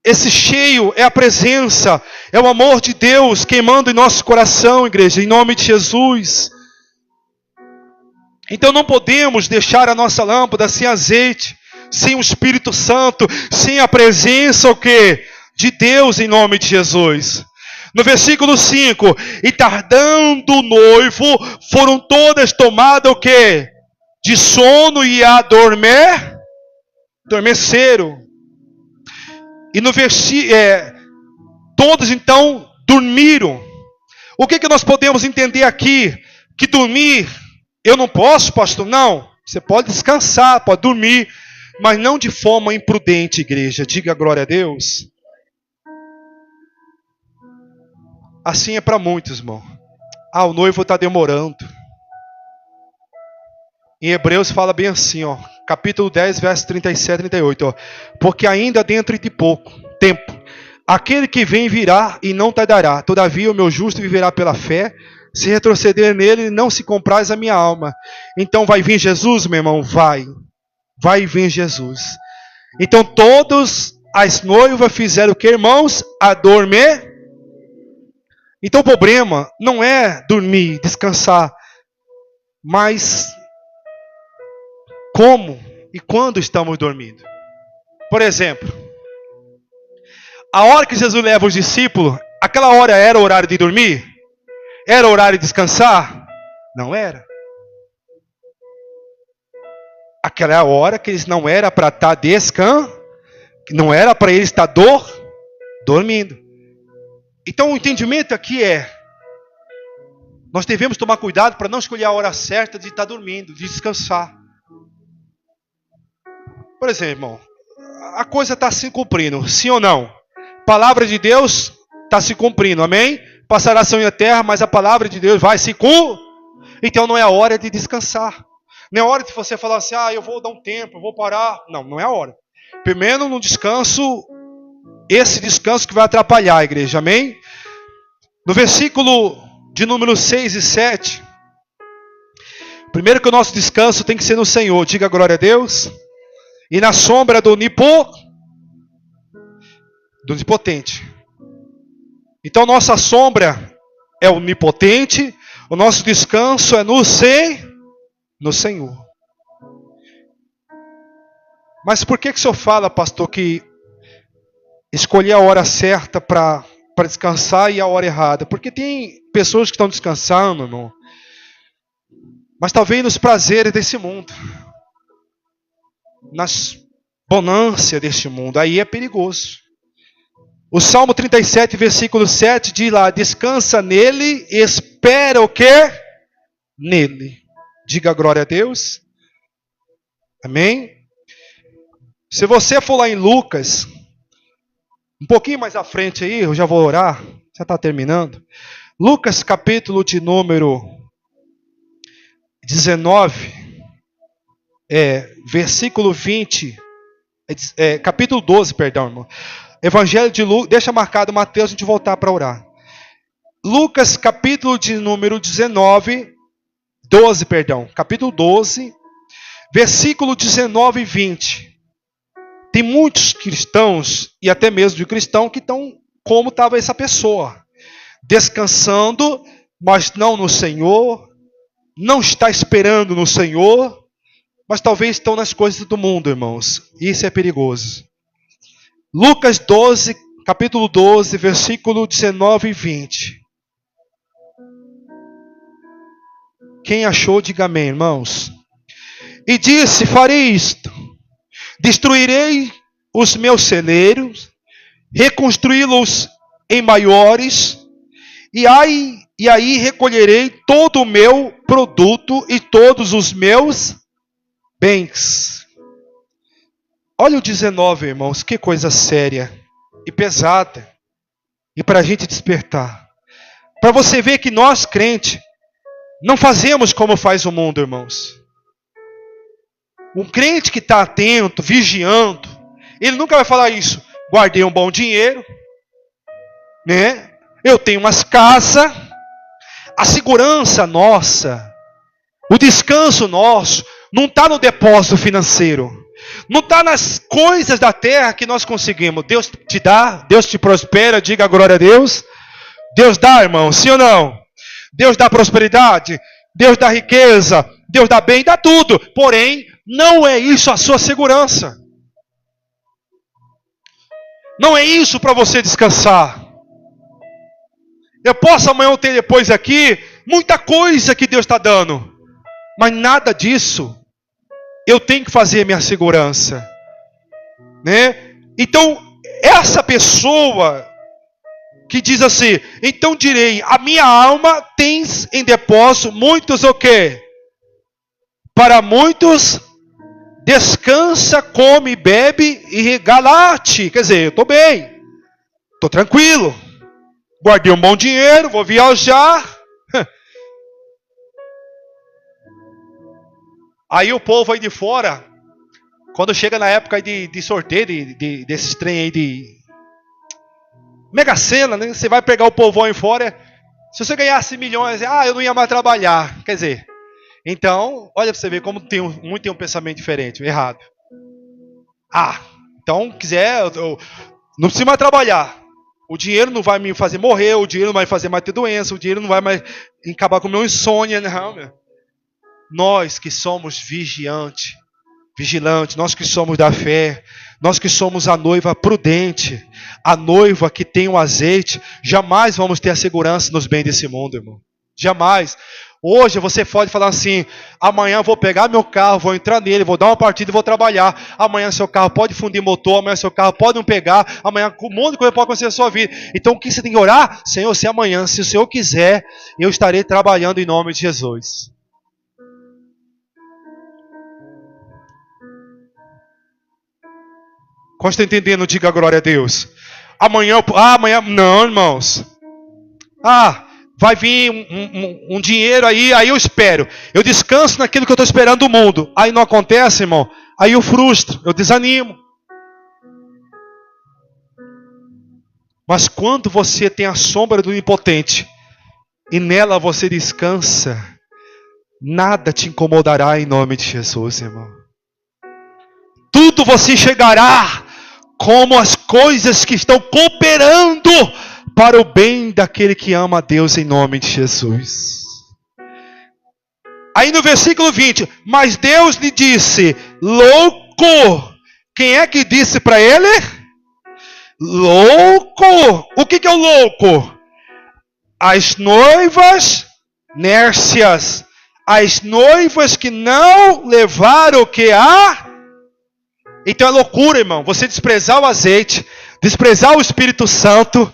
Esse cheio é a presença, é o amor de Deus queimando em nosso coração, igreja, em nome de Jesus. Então não podemos deixar a nossa lâmpada sem azeite, sem o Espírito Santo, sem a presença o quê? de Deus em nome de Jesus. No versículo 5, e tardando o noivo, foram todas tomadas o quê? De sono e adormeceram. E no versículo, todos então dormiram. O que nós podemos entender aqui? Que dormir, eu não posso, pastor? Não, você pode descansar, pode dormir, mas não de forma imprudente, igreja. Diga glória a Deus. Assim é para muitos, irmão. O noivo está demorando. Em Hebreus fala bem assim, ó, capítulo 10, verso 37 e 38. Ó, porque ainda dentro de pouco tempo, aquele que vem virá e não tardará. Todavia o meu justo viverá pela fé. Se retroceder nele, não se compraz a minha alma. Então vai vir Jesus, meu irmão? Vai vir Jesus. Então todas as noivas fizeram o que, irmãos? Adormecer. Então o problema não é dormir, descansar, mas como e quando estamos dormindo. Por exemplo, a hora que Jesus leva os discípulos, aquela hora era o horário de dormir? Era o horário de descansar? Não era. Aquela hora que eles não era para estar não era para eles estar dormindo. Então o entendimento aqui nós devemos tomar cuidado para não escolher a hora certa de estar dormindo, de descansar. Por exemplo, irmão, a coisa está se cumprindo, sim ou não? Palavra de Deus está se cumprindo, amém? Passará céu e a terra, mas a palavra de Deus vai se cumprir. Então não é a hora de descansar. Não é a hora de você falar assim, eu vou dar um tempo, eu vou parar. Não é a hora. Primeiro no descanso, esse descanso que vai atrapalhar a igreja, amém? No versículo de número 6 e 7, primeiro que o nosso descanso tem que ser no Senhor, diga glória a Deus, e na sombra do onipotente. Então nossa sombra é o onipotente, o nosso descanso é no Senhor. Mas por que o senhor fala, pastor, que escolher a hora certa para descansar e a hora errada? Porque tem pessoas que estão descansando, irmão, mas talvez nos prazeres desse mundo, nas bonâncias deste mundo, aí é perigoso. O Salmo 37, versículo 7 diz lá, descansa nele, espera o quê? Nele. Diga glória a Deus. Amém? Se você for lá em Lucas, um pouquinho mais à frente aí, eu já vou orar, já está terminando. Lucas capítulo de número 19, versículo 20, capítulo 12, perdão, irmão. Evangelho de Lucas, deixa marcado Mateus, a gente voltar para orar. Lucas capítulo de número 12, capítulo 12, versículo 19 e 20. Tem muitos cristãos, e até mesmo de cristão, que estão como estava essa pessoa. Descansando, mas não no Senhor. Não está esperando no Senhor. Mas talvez estão nas coisas do mundo, irmãos. Isso é perigoso. Lucas 12, capítulo 12, versículo 19 e 20. Quem achou, diga amém, irmãos. E disse, farei isto. Destruirei os meus celeiros, reconstruí-los em maiores, e aí recolherei todo o meu produto e todos os meus bens. Olha o 19, irmãos, que coisa séria e pesada, e para a gente despertar. Para você ver que nós, crentes, não fazemos como faz o mundo, irmãos. Um crente que está atento, vigiando, ele nunca vai falar isso. Guardei um bom dinheiro, né? Eu tenho umas casas. A segurança nossa, o descanso nosso, não está no depósito financeiro. Não está nas coisas da terra que nós conseguimos. Deus te dá, Deus te prospera, diga glória a Deus. Deus dá, irmão, sim ou não? Deus dá prosperidade, Deus dá riqueza, Deus dá bem, dá tudo. Porém, não é isso a sua segurança. Não é isso para você descansar. Eu posso amanhã ou ter depois aqui muita coisa que Deus está dando, mas nada disso eu tenho que fazer a minha segurança, né? Então, essa pessoa que diz assim, então direi, a minha alma tens em depósito muitos o quê? Para muitos descansa, come, bebe e regala-te. Quer dizer, eu estou bem, estou tranquilo, guardei um bom dinheiro, vou viajar. Aí o povo aí de fora, quando chega na época de sorteio, desses trem aí de Mega Sena, né? Você vai pegar o povão aí fora, se você ganhasse milhões, eu não ia mais trabalhar. Quer dizer, então, olha para você ver como muito tem um pensamento diferente, errado. Então, quiser, eu não preciso mais trabalhar. O dinheiro não vai me fazer morrer, o dinheiro não vai fazer mais ter doença, o dinheiro não vai mais acabar com o meu insônia, não, meu. Nós que somos vigilantes, nós que somos da fé, nós que somos a noiva prudente, a noiva que tem o azeite, jamais vamos ter a segurança nos bens desse mundo, irmão. Jamais. Hoje você pode falar assim, amanhã vou pegar meu carro, vou entrar nele, vou dar uma partida e vou trabalhar. Amanhã seu carro pode fundir motor, amanhã seu carro pode não pegar, amanhã um monte de coisa pode acontecer na sua vida. Então o que você tem que orar? Senhor, se amanhã, se o Senhor quiser, eu estarei trabalhando em nome de Jesus. Quando está entendendo, diga glória a Deus. Amanhã, não, irmãos. Vai vir um dinheiro aí eu espero. Eu descanso naquilo que eu estou esperando do mundo. Aí não acontece, irmão. Aí eu frustro, eu desanimo. Mas quando você tem a sombra do Onipotente e nela você descansa, nada te incomodará em nome de Jesus, irmão. Tudo você chegará como as coisas que estão cooperando para o bem daquele que ama a Deus em nome de Jesus. Aí no versículo 20, mas Deus lhe disse, louco. Quem é que disse para ele? Louco. O que é o louco? As noivas nércias. As noivas que não levaram o que há. Então é loucura, irmão, você desprezar o azeite, desprezar o Espírito Santo,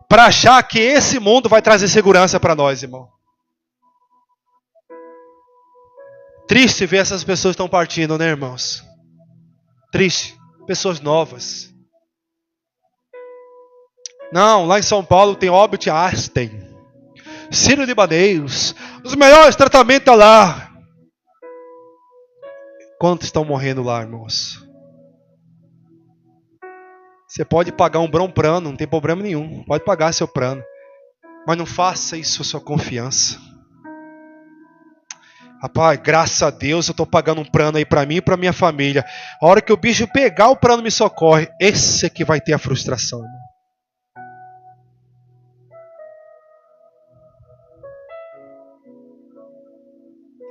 para achar que esse mundo vai trazer segurança para nós, irmão. Triste ver essas pessoas que estão partindo, né, irmãos? Triste. Pessoas novas. Não, lá em São Paulo tem Albert Einstein, Ciro Libanês, os melhores tratamentos lá. Quantos estão morrendo lá, irmãos? Você pode pagar um bom plano, não tem problema nenhum. Pode pagar seu plano. Mas não faça isso a sua confiança. Rapaz, graças a Deus eu estou pagando um plano aí para mim e para minha família. A hora que o bicho pegar, o plano me socorre. Esse é que vai ter a frustração, irmão.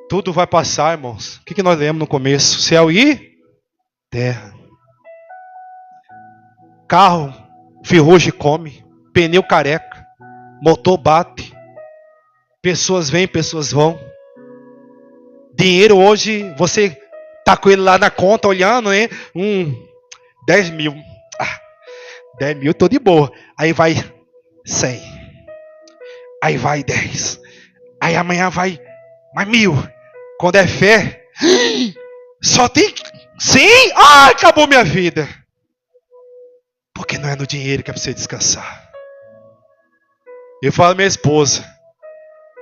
Tudo vai passar, irmãos. O que nós lemos no começo? Céu e terra. Carro, ferrugem come. Pneu careca. Motor bate. Pessoas vêm, pessoas vão. Dinheiro hoje, você tá com ele lá na conta olhando, né? 10 mil. 10 mil, tô de boa. Aí vai 100. Aí vai 10. Aí amanhã vai mais 1.000. Quando é fé, só tem 100? Acabou minha vida. Porque não é no dinheiro que é para você descansar. Eu falo à minha esposa,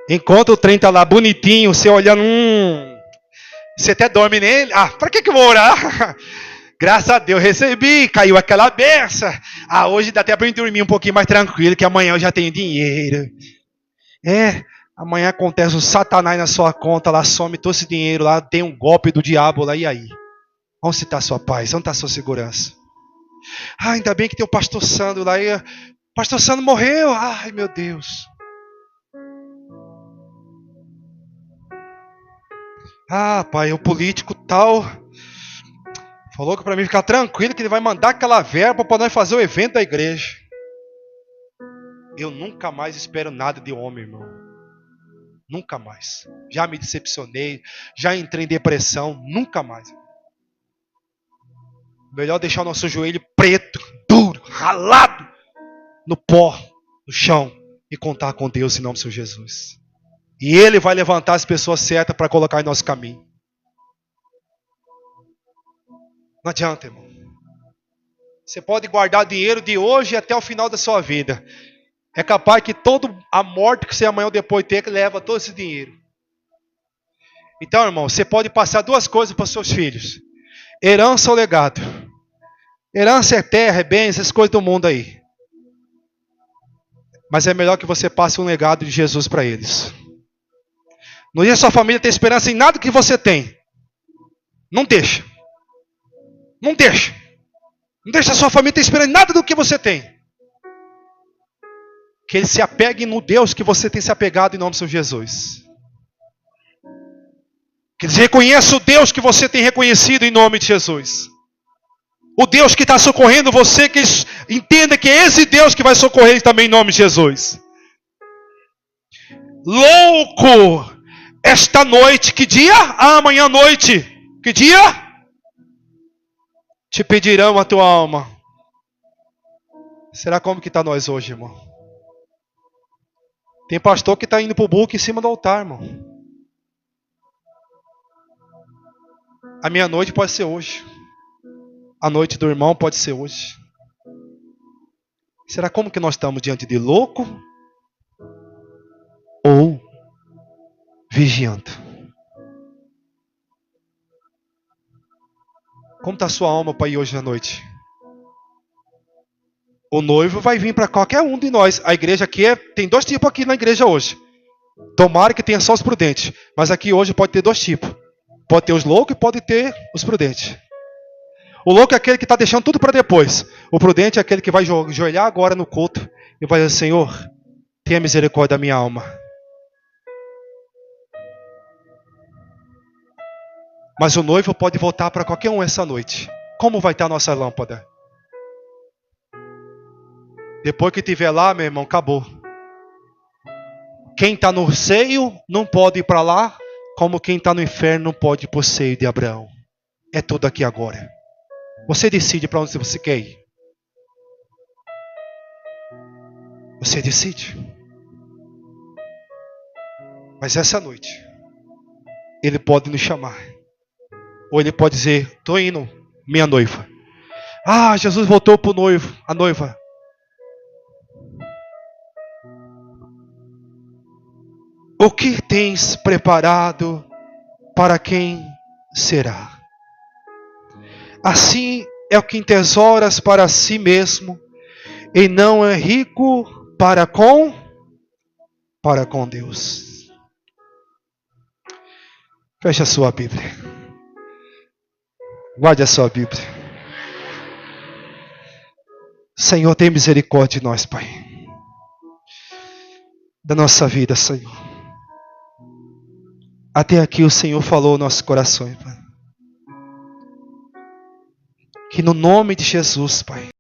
enquanto o trem tá lá bonitinho, você olhando, você até dorme nele. Para que eu vou orar? Graças a Deus recebi, caiu aquela benção. Hoje dá até para eu dormir um pouquinho mais tranquilo, que amanhã eu já tenho dinheiro. Amanhã acontece um satanás na sua conta, lá some todo esse dinheiro, lá tem um golpe do diabo lá, e aí? Onde está a sua paz? Onde está a sua segurança? Ainda bem que tem o pastor Sandro lá, e o pastor Sandro morreu, ai meu Deus. Pai, o político tal Falou que para mim ficar tranquilo que ele vai mandar aquela verba para nós fazer o evento da igreja. Eu nunca mais espero nada de homem, irmão. Nunca mais. Já me decepcionei, já entrei em depressão, nunca mais. Melhor deixar o nosso joelho preto, duro, ralado, no pó, no chão, e contar com Deus em nome do Senhor Jesus. E Ele vai levantar as pessoas certas para colocar em nosso caminho. Não adianta, irmão. Você pode guardar dinheiro de hoje até o final da sua vida. É capaz que toda a morte que você amanhã ou depois ter, que leva todo esse dinheiro. Então, irmão, você pode passar duas coisas para os seus filhos. Herança ou legado. Herança é terra, é bens, essas coisas do mundo aí. Mas é melhor que você passe um legado de Jesus para eles. Não deixa sua família ter esperança em nada que você tem. Não deixa. Não deixa. Não deixa a sua família ter esperança em nada do que você tem. Que eles se apeguem no Deus que você tem se apegado em nome do Senhor Jesus. Que eles reconheçam o Deus que você tem reconhecido em nome de Jesus. O Deus que está socorrendo você, que eles entendam que é esse Deus que vai socorrer eles também em nome de Jesus. Louco! Esta noite, que dia? Amanhã à noite. Que dia? Te pedirão a tua alma. Será como que está nós hoje, irmão? Tem pastor que está indo para o buco em cima do altar, irmão. A meia-noite pode ser hoje. A noite do irmão pode ser hoje. Será como que nós estamos diante de louco? Ou vigiando? Como está a sua alma para ir hoje à noite? O noivo vai vir para qualquer um de nós. A igreja aqui tem dois tipos aqui na igreja hoje. Tomara que tenha só os prudentes. Mas aqui hoje pode ter dois tipos. Pode ter os loucos e pode ter os prudentes. O louco é aquele que está deixando tudo para depois. O prudente é aquele que vai ajoelhar agora no culto e vai dizer: Senhor, tenha misericórdia da minha alma. Mas o noivo pode voltar para qualquer um essa noite. Como vai estar a nossa lâmpada? Depois que estiver lá, meu irmão, acabou. Quem está no seio não pode ir para lá, como quem está no inferno não pode ir para o seio de Abraão. É tudo aqui agora. Você decide para onde você quer ir. Você decide. Mas essa noite, Ele pode nos chamar. Ou Ele pode dizer: estou indo, minha noiva. Ah, Jesus voltou para o noivo, a noiva. O que tens preparado para quem será? Assim é o que entesouras para si mesmo, e não é rico para com Deus. Feche a sua Bíblia. Guarde a sua Bíblia. Senhor, tem misericórdia de nós, Pai. Da nossa vida, Senhor. Até aqui o Senhor falou ao nosso coração, Pai. Que no nome de Jesus, Pai,